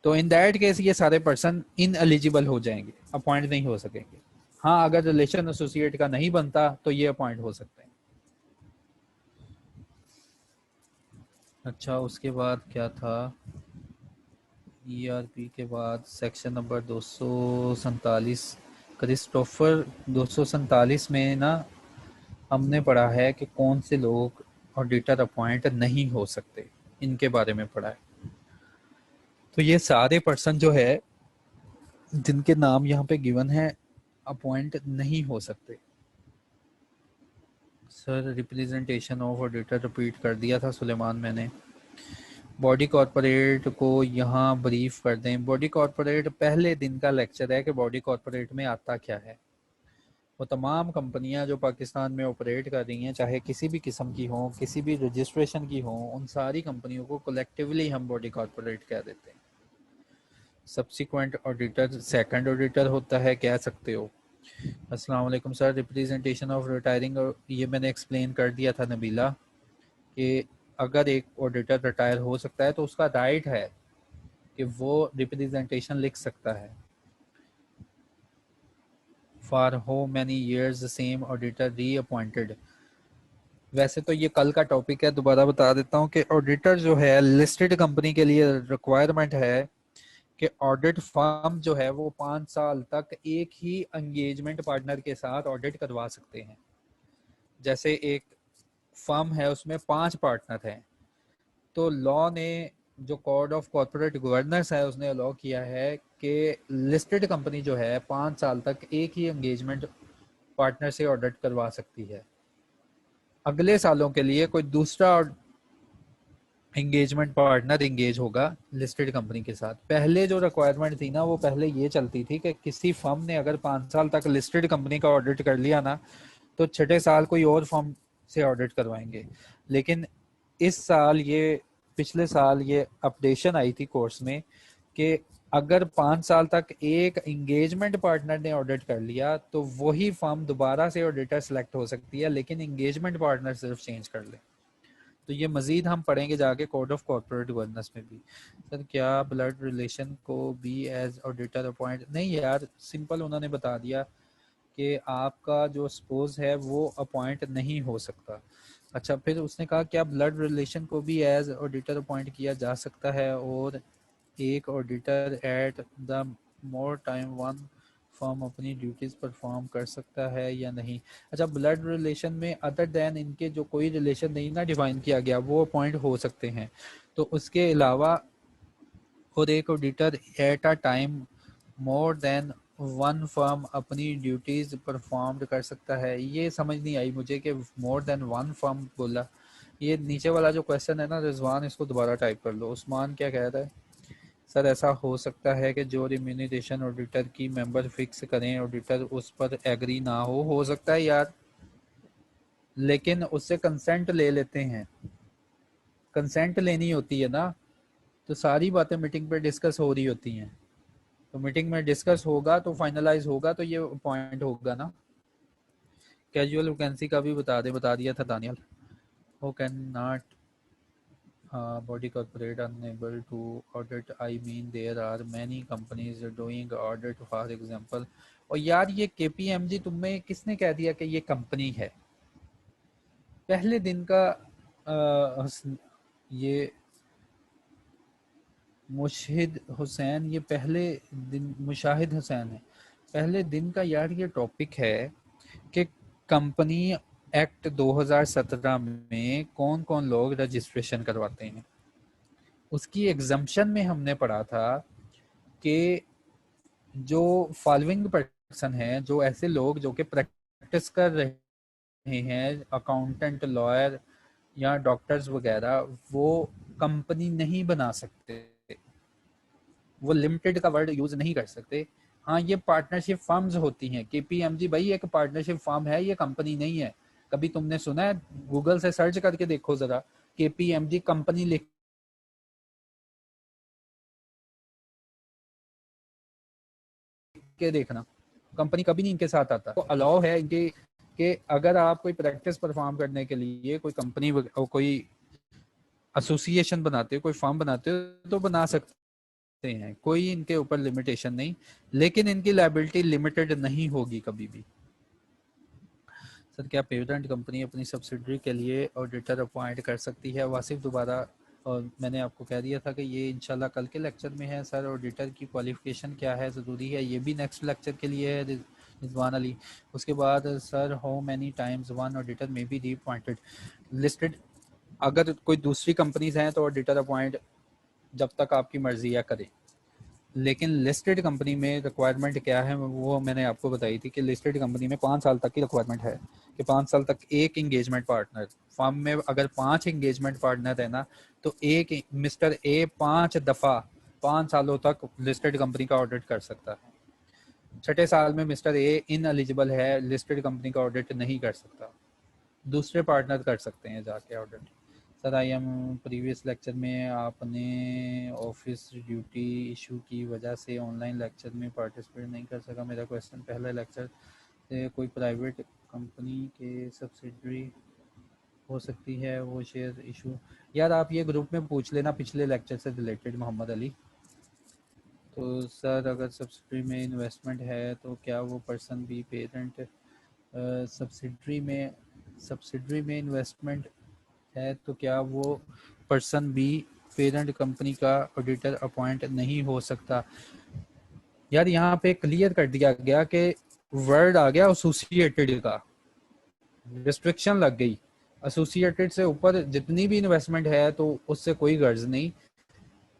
[SPEAKER 1] तो इन दैट केस ये सारे पर्सन इन एलिजिबल हो जाएंगे, अपॉइंट नहीं हो सकेंगे। हाँ, अगर रिलेशन एसोसिएट का नहीं बनता तो ये अपॉइंट हो सकते हैं। अच्छा, उसके बाद क्या था? ईआरपी के बाद सेक्शन नंबर 247, क्रिस्टोफर 247 में ना हमने पढ़ा है कि कौन से लोग ऑडिटर अपॉइंट नहीं हो सकते, इनके बारे में पढ़ा है। तो ये सारे पर्सन जो है जिनके नाम यहाँ पे गिवन है अपॉइंट नहीं हो सकते। Sir representation of auditor repeat कर दिया था सुलेमान मैंने। बॉडी कॉर्पोरेट को यहाँ ब्रीफ कर दें। बॉडी कॉर्पोरेट पहले दिन का लेक्चर है कि बॉडी कॉर्पोरेट में आता क्या है। वो तमाम कंपनियां जो पाकिस्तान में ऑपरेट कर रही हैं, चाहे किसी भी किस्म की हों, किसी भी रजिस्ट्रेशन की हों, उन सारी कंपनियों को कलेक्टिवली हम बॉडी कॉर्पोरेट कह देते हैं। सब्सिक्वेंट ऑडिटर सेकंड ऑडिटर होता है, कह सकते हो। अस्सलाम वालेकुम सर, रिप्रेजेंटेशन ऑफ रिटायरिंग, ये मैंने एक्सप्लेन कर दिया था नबीला कि अगर एक ऑडिटर रिटायर हो सकता है तो उसका राइट है कि वो रिप्रेजेंटेशन लिख सकता है। For how many years the same auditor reappointed. वैसे तो ये कल का टॉपिक है, दोबारा बता देता हूँ कि ऑडिटर जो है लिस्टेड कंपनी के लिए रिक्वायरमेंट है कि ऑडिट फर्म जो है वो 5 साल तक एक ही एंगेजमेंट पार्टनर के साथ ऑडिट करवा सकते हैं। जैसे एक फर्म है उसमें 5 पार्टनर हैं, तो लॉ ने जो कोड ऑफ कॉर्पोरेट गवर्नेंस है उसने अलाउ किया है कि लिस्टेड कंपनी जो है 5 साल तक एक ही एंगेजमेंट पार्टनर से ऑडिट करवा सकती है। अगले सालों के लिए कोई दूसरा एंगेजमेंट पार्टनर एंगेज होगा लिस्टेड कंपनी के साथ। पहले जो रिक्वायरमेंट थी ना वो पहले ये चलती थी कि किसी फर्म ने अगर 5 साल तक लिस्टेड कंपनी का ऑडिट कर लिया ना तो छठे साल कोई और फर्म से ऑडिट करवाएंगे। लेकिन इस साल ये पिछले साल ये अपडेशन आई थी कोर्स में कि अगर 5 साल तक एक एंगेजमेंट पार्टनर ने ऑडिट कर लिया तो वही फर्म दोबारा से ऑडिटर सेलेक्ट हो सकती है, लेकिन एंगेजमेंट पार्टनर सिर्फ चेंज कर ले। तो ये मजीद हम पढ़ेंगे जाके कोड ऑफ कॉर्पोरेट गवर्नेंस में भी। सर क्या ब्लड रिलेशन को भी एज ऑडिटर अपॉइंट नहीं यार, सिंपल उन्होंने बता दिया कि आपका जो स्पोज है वो अपॉइंट नहीं हो सकता। अच्छा, फिर उसने कहा क्या ब्लड रिलेशन को भी एज ऑडिटर अपॉइंट किया जा सकता है और एक auditor at the more time one firm अपनी ड्यूटीज परफॉर्म कर सकता है या नहीं। अच्छा, ब्लड रिलेशन में अदर देन इनके जो कोई रिलेशन नहीं ना डिफाइन किया गया वो अपॉइंट हो सकते हैं। तो उसके अलावा और एक auditor at a time more than one firm अपनी ड्यूटीज परफॉर्म कर सकता है। ये समझ नहीं आई मुझे कि मोर देन वन फर्म बोला। ये नीचे वाला जो क्वेश्चन है ना रिजवान, इसको दोबारा टाइप कर लो। उस्मान क्या कह रहा है? सर ऐसा हो सकता है कि जो रिम्यूनरेशन ऑडिटर की मेंबर फिक्स करें ऑडिटर उस पर एग्री ना हो सकता है यार, लेकिन उससे कंसेंट ले लेते हैं। कंसेंट लेनी होती है ना, तो सारी बातें मीटिंग पे डिस्कस हो रही होती हैं। तो मीटिंग में डिस्कस होगा तो फाइनलाइज होगा तो ये पॉइंट होगा ना। कैजुअल वैकेंसी का भी बता दिया था दानियल। वो can not body corporate unable to audit, I mean there are many companies doing audit for example। और यार ये KPMG तुम्हें किसने कह दिया कि ये कंपनी है? पहले दिन का ये मुशाहिद हुसैन, ये पहले दिन मुशाहिद हुसैन है, पहले दिन का यार ये टॉपिक है कि कंपनी एक्ट 2017 में कौन कौन लोग रजिस्ट्रेशन करवाते हैं। उसकी एग्जम्पशन में हमने पढ़ा था कि जो फॉलोइंग पर्सन है, जो ऐसे लोग जो कि प्रैक्टिस कर रहे हैं, अकाउंटेंट, लॉयर या डॉक्टर्स वगैरह, वो कंपनी नहीं बना सकते, वो लिमिटेड का वर्ड यूज नहीं कर सकते। हाँ, ये पार्टनरशिप फर्म्स होती हैं। केपीएमजी भाई एक पार्टनरशिप फर्म है, ये कंपनी नहीं है। कभी तुमने सुना है? गूगल से सर्च करके देखो जरा, केपीएमजी कंपनी लिख के देखना, कंपनी कभी नहीं इनके साथ आता। तो अलाउ है इनके कि अगर आप कोई प्रैक्टिस परफॉर्म करने के लिए कोई कंपनी और कोई एसोसिएशन बनाते हो, कोई फर्म बनाते हो तो बना सकते हैं, कोई इनके ऊपर लिमिटेशन नहीं, लेकिन इनकी लायबिलिटी लिमिटेड नहीं होगी कभी भी। सर क्या पेरेंट कंपनी अपनी सब्सिडरी के लिए ऑडिटर अपॉइंट कर सकती है? वासिफ दोबारा, और मैंने आपको कह दिया था कि ये इंशाल्लाह कल के लेक्चर में है। सर ऑडिटर की क्वालिफिकेशन क्या है, ज़रूरी है? ये भी नेक्स्ट लेक्चर के लिए है रिजवान अली। उसके बाद sir how many times one auditor में बी रीअपॉइंटेड लिस्टेड। अगर कोई दूसरी कंपनीज हैं तो ऑडिटर अपॉइंट जब तक आपकी मर्जी है करें, लेकिन लिस्टेड कंपनी में रिक्वायरमेंट क्या है वो मैंने आपको बताई थी कि लिस्टेड कंपनी में 5 साल तक की रिक्वायरमेंट है कि 5 साल तक एक एंगेजमेंट पार्टनर। फर्म में अगर 5 एंगेजमेंट पार्टनर है ना तो एक मिस्टर ए 5 दफ़ा 5 सालों तक लिस्टेड कंपनी का ऑडिट कर सकता है। छठे साल में मिस्टर ए इन एलिजिबल है, लिस्टेड कंपनी का ऑडिट नहीं कर सकता, दूसरे पार्टनर कर सकते हैं जाके audit. Sir I am previous lecture में आपने ऑफिस ड्यूटी इशू की वजह से ऑनलाइन लेक्चर में पार्टिसिपेट नहीं कर सका। मेरा क्वेश्चन, पहला लेक्चर से कोई प्राइवेट कंपनी के सब्सिडरी हो सकती है वो शेयर इशू। यार आप ये ग्रुप में पूछ लेना पिछले लेक्चर से रिलेटेड, मोहम्मद अली। तो सर अगर सब्सिडरी में इन्वेस्टमेंट है तो क्या वो पर्सन भी पेरेंट, सब्सिडरी में इन्वेस्टमेंट है तो क्या वो पर्सन भी पेरेंट कंपनी का ऑडिटर अपॉइंट नहीं हो सकता। यार यहाँ पे क्लियर कर दिया गया कि वर्ड आ गया एसोसिएटेड का, रिस्ट्रिक्शन लग गई। एसोसिएटेड से ऊपर जितनी भी इन्वेस्टमेंट है तो उससे कोई गर्ज नहीं,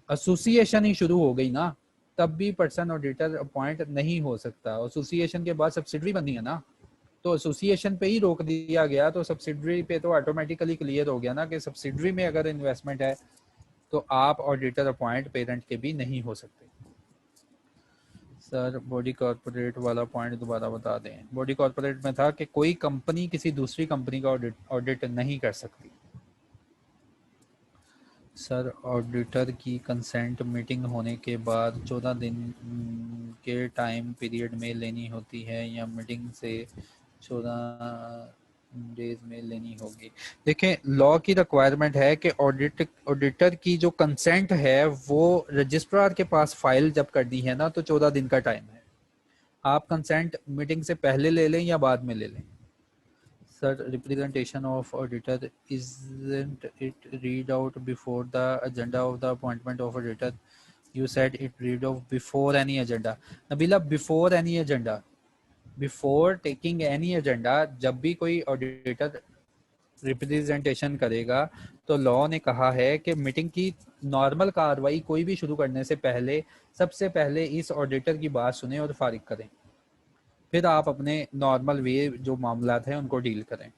[SPEAKER 1] एसोसिएशन ही शुरू हो गई ना, तब भी पर्सन ऑडिटर अपॉइंट नहीं हो सकता। एसोसिएशन के बाद सब्सिडरी बनी है ना, तो एसोसिएशन पे ही रोक दिया गया, तो सब्सिडरी पे तो ऑटोमेटिकली क्लियर हो गया ना कि सब्सिडरी में अगर इन्वेस्टमेंट है तो आप ऑडिटर अपॉइंट पेरेंट के भी नहीं हो सकते। सर बॉडी कॉर्पोरेट वाला पॉइंट दोबारा बता दें। बॉडी कॉर्पोरेट में था कि कोई कंपनी किसी दूसरी कंपनी का ऑडिट नहीं कर सकती। सर ऑडिटर की कंसेंट मीटिंग होने के बाद 14 दिन के टाइम पीरियड में लेनी होती है या मीटिंग से 14 डेज में लेनी होगी। देखें लॉ की रिक्वायरमेंट है कि ऑडिटर की जो कंसेंट है वो रजिस्ट्रार के पास फाइल जब कर दी है ना तो 14 दिन का टाइम है। आप कंसेंट मीटिंग से पहले ले लें या बाद में ले लें। Sir representation of auditor isn't it read out before the agenda of the appointment of auditor? You said it read out before any agenda. Nabila before any agenda, before taking any agenda, जब भी कोई ऑडिटर रिप्रेजेंटेशन करेगा तो लॉ ने कहा है कि मीटिंग की नॉर्मल कार्रवाई कोई भी शुरू करने से पहले सबसे पहले इस ऑडिटर की बात सुने और फारिग करें, फिर आप अपने नॉर्मल वे जो मामला हैं उनको डील करें।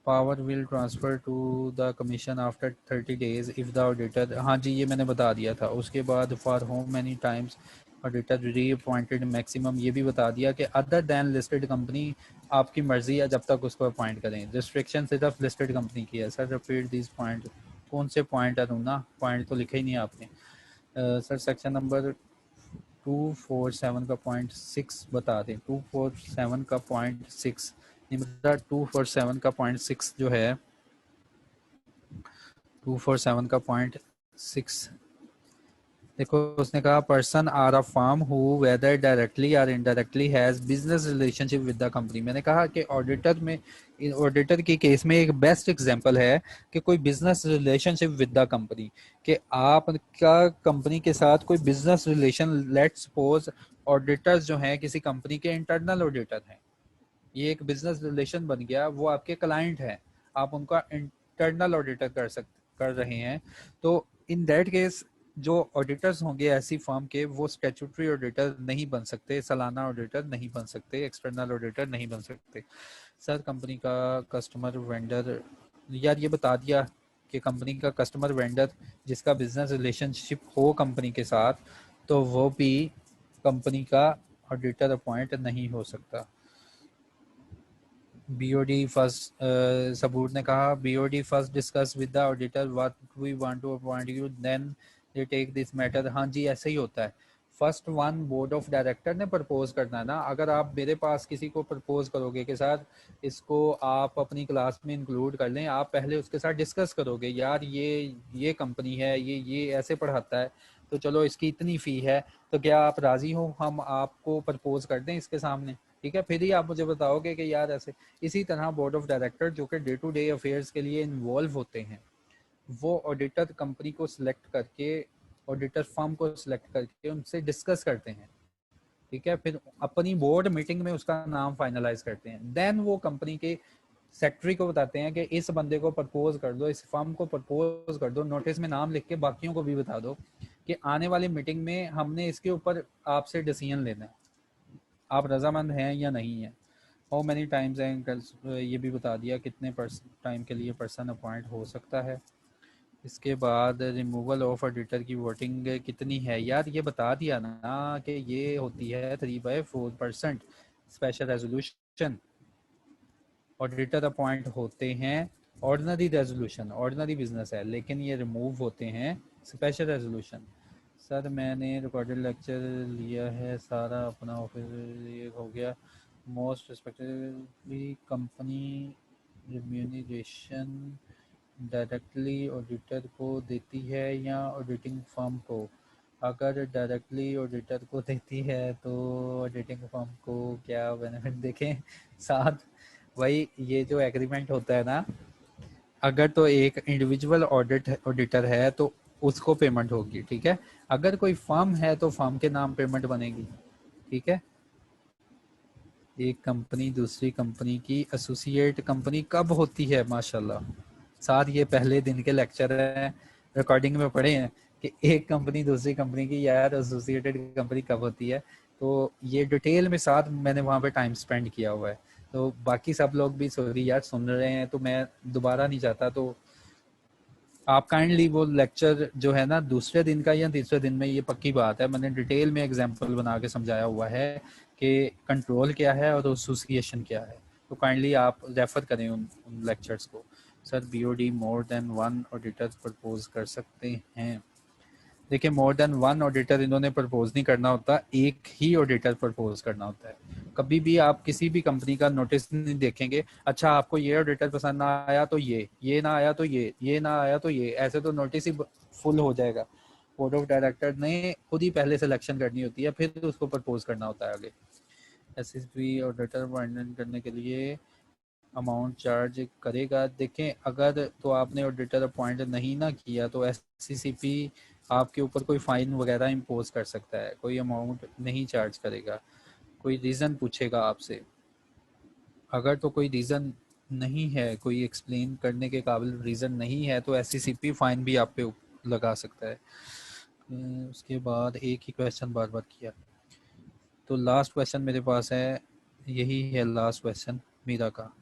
[SPEAKER 1] Power will transfer to the commission after 30 days if the auditor, हाँ जी ये मैंने बता दिया था। उसके बाद for how many times auditor reappointed maximum, ये भी बता दिया कि अदर दैन लिस्टेड कंपनी आपकी मर्जी है जब तक उसको अपॉइंट करें। रिस्ट्रिक्शन सिर्फ लिस्टेड कंपनी की है। सर रिपीट दिस पॉइंट, कौन से पॉइंट है रूना, पॉइंट तो लिखे ही नहीं आपने। सर सेक्शन नंबर 247 का पॉइंट 6 बता दें। 247 का पॉइंट 6 निम्रा 247 का पॉइंट 6 जो है 247 का पॉइंट 6 देखो, उसने कहा person are a firm who whether directly और indirectly has business relationship with the company. मैंने कहा कि ऑडिटर के केस में एक बेस्ट एग्जांपल है कि कोई business relationship with the company, कि आपका कंपनी के साथ कोई business relation, let's suppose auditors जो हैं किसी कंपनी के इंटरनल ऑडिटर हैं, ये एक बिजनेस रिलेशन बन गया, वो आपके क्लाइंट हैं, आप उनका इंटरनल ऑडिटर कर रहे हैं। तो इन दैट केस जो ऑडिटर्स होंगे ऐसी फर्म के, वो स्टैट्यूटरी ऑडिटर नहीं बन सकते, सालाना ऑडिटर नहीं बन सकते, एक्सटर्नल ऑडिटर नहीं बन सकते। सर कंपनी का कस्टमर वेंडर, यार ये बता दिया कि कंपनी का कस्टमर वेंडर जिसका बिजनेस रिलेशनशिप हो कंपनी के साथ, तो वो भी कंपनी का ऑडिटर अपॉइंट नहीं हो सकता। बीओडी फर्स्ट, सबूर ने कहा BOD first discuss with the auditor what we want to appoint you, then they take this matter. हाँ जी ऐसे ही होता है। First one board of director ने प्रपोज करना है ना। अगर आप मेरे पास किसी को प्रपोज करोगे कि सर इसको आप अपनी क्लास में इंक्लूड कर लें, आप पहले उसके साथ डिस्कस करोगे, यार ये कंपनी है, ये ऐसे पढ़ाता है, तो चलो इसकी इतनी फ़ी है, तो क्या आप राज़ी हो हम आपको प्रपोज कर दें इसके सामने, ठीक है, फिर ही आप मुझे बताओगे कि यार ऐसे। इसी तरह बोर्ड ऑफ डायरेक्टर जो कि डे टू डे अफेयर्स के लिए इन्वॉल्व होते हैं, वो ऑडिटर कंपनी को सिलेक्ट करके, ऑडिटर फर्म को सिलेक्ट करके उनसे डिस्कस करते हैं, ठीक है, फिर अपनी बोर्ड मीटिंग में उसका नाम फाइनलाइज करते हैं। देन वो कंपनी के सेक्रेटरी को बताते हैं कि इस बंदे को प्रपोज कर दो, इस फर्म को प्रपोज कर दो, नोटिस में नाम लिख के बाकियों को भी बता दो कि आने वाली मीटिंग में हमने इसके ऊपर आपसे डिसीजन लेना है, आप रजामंद हैं या नहीं है। हाउ मैनी टाइम्स हैं, ये भी बता दिया कितने टाइम के लिए पर्सन अपॉइंट हो सकता है। इसके बाद रिमूवल ऑफ ऑडिटर की वोटिंग कितनी है, यार ये बता दिया ना कि ये होती है 3/4%। स्पेशल रेजोल्यूशन ऑडिटर अपॉइंट होते हैं ऑर्डिनरी रेजोल्यूशन ऑर्डिनरी बिजनेस है, लेकिन ये रिमूव होते हैं स्पेशल रेजोल्यूशन। सर मैंने रिकॉर्डेड लेक्चर लिया है सारा अपना ऑफिस ये हो गया। Most respectedly company remuneration directly auditor को देती है या ऑडिटिंग फर्म को? अगर डायरेक्टली ऑडिटर को देती है तो ऑडिटिंग फर्म को क्या बेनिफिट देखें साथ? वही ये जो एग्रीमेंट होता है ना, अगर तो एक इंडिविजुअल ऑडिटर है तो उसको पेमेंट होगी, ठीक है। अगर कोई फर्म है तो फर्म के नाम पेमेंट बनेगी, ठीक है। एक कंपनी दूसरी कंपनी की एसोसिएट कंपनी कब होती है? माशाल्लाह, साथ ये पहले दिन के लेक्चर है, रिकॉर्डिंग में पढ़े हैं कि एक कंपनी दूसरी कंपनी की यार एसोसिएटेड कंपनी कब होती है। तो ये डिटेल में साथ मैंने वहाँ पे टाइम स्पेंड किया हुआ है। तो बाकी सब लोग भी सॉरी यार सुन रहे हैं, तो मैं दोबारा नहीं चाहता, तो आप काइंडली वो लेक्चर जो है ना दूसरे दिन का या तीसरे दिन में, ये पक्की बात है मैंने डिटेल में एग्जांपल बना के समझाया हुआ है कि कंट्रोल क्या है और एसोसिएशन क्या है। तो काइंडली आप रेफर करें उन लेक्चर्स को। Sir BOD more than one auditor propose कर सकते हैं? देखिए मोर देन वन ऑडिटर इन्होंने प्रपोज नहीं करना होता, एक ही ऑडिटर प्रपोज करना होता है। कभी भी आप किसी भी कंपनी का नोटिस नहीं देखेंगे, अच्छा आपको ये ऑडिटर पसंद ना आया तो ये ना आया तो ये ना आया तो ये, ऐसे तो नोटिस ही फुल हो जाएगा। बोर्ड ऑफ डायरेक्टर ने खुद ही पहले सिलेक्शन करनी होती है, फिर उसको प्रपोज करना होता है आगे। एसएसबी ऑडिटर फाइंड करने के लिए अमाउंट चार्ज करेगा? देखें अगर तो आपने ऑडिटर अपॉइंट नहीं ना किया तो एससीसीपी आपके ऊपर कोई फाइन वगैरह इम्पोज कर सकता है, कोई अमाउंट नहीं चार्ज करेगा, कोई रीज़न पूछेगा आपसे। अगर तो कोई रीज़न नहीं है, कोई एक्सप्लेन करने के काबिल रीज़न नहीं है, तो एससीसीपी फाइन भी आप पे लगा सकता है। उसके बाद एक ही क्वेश्चन बार बार किया, तो लास्ट क्वेश्चन मेरे पास है, यही है लास्ट क्वेश्चन मीरा का।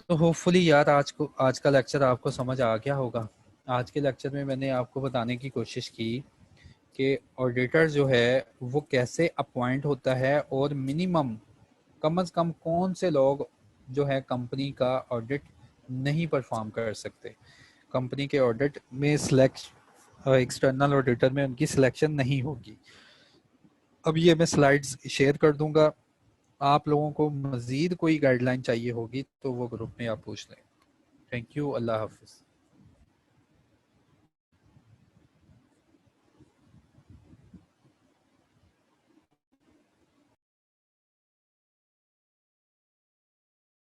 [SPEAKER 1] तो होपफुली यार आज का लेक्चर आपको समझ आ गया होगा। आज के लेक्चर में मैंने आपको बताने की कोशिश की कि ऑडिटर जो है वो कैसे अपॉइंट होता है और मिनिमम कम से कम कौन से लोग जो है कंपनी का ऑडिट नहीं परफॉर्म कर सकते, कंपनी के ऑडिट में सिलेक्ट एक्सटर्नल ऑडिटर में उनकी सिलेक्शन नहीं होगी। अब ये मैं स्लाइड्स शेयर कर दूंगा, आप लोगों को मज़ीद कोई गाइडलाइन चाहिए होगी तो वो ग्रुप में आप पूछ लें। थैंक यू, अल्लाह हाफिज़।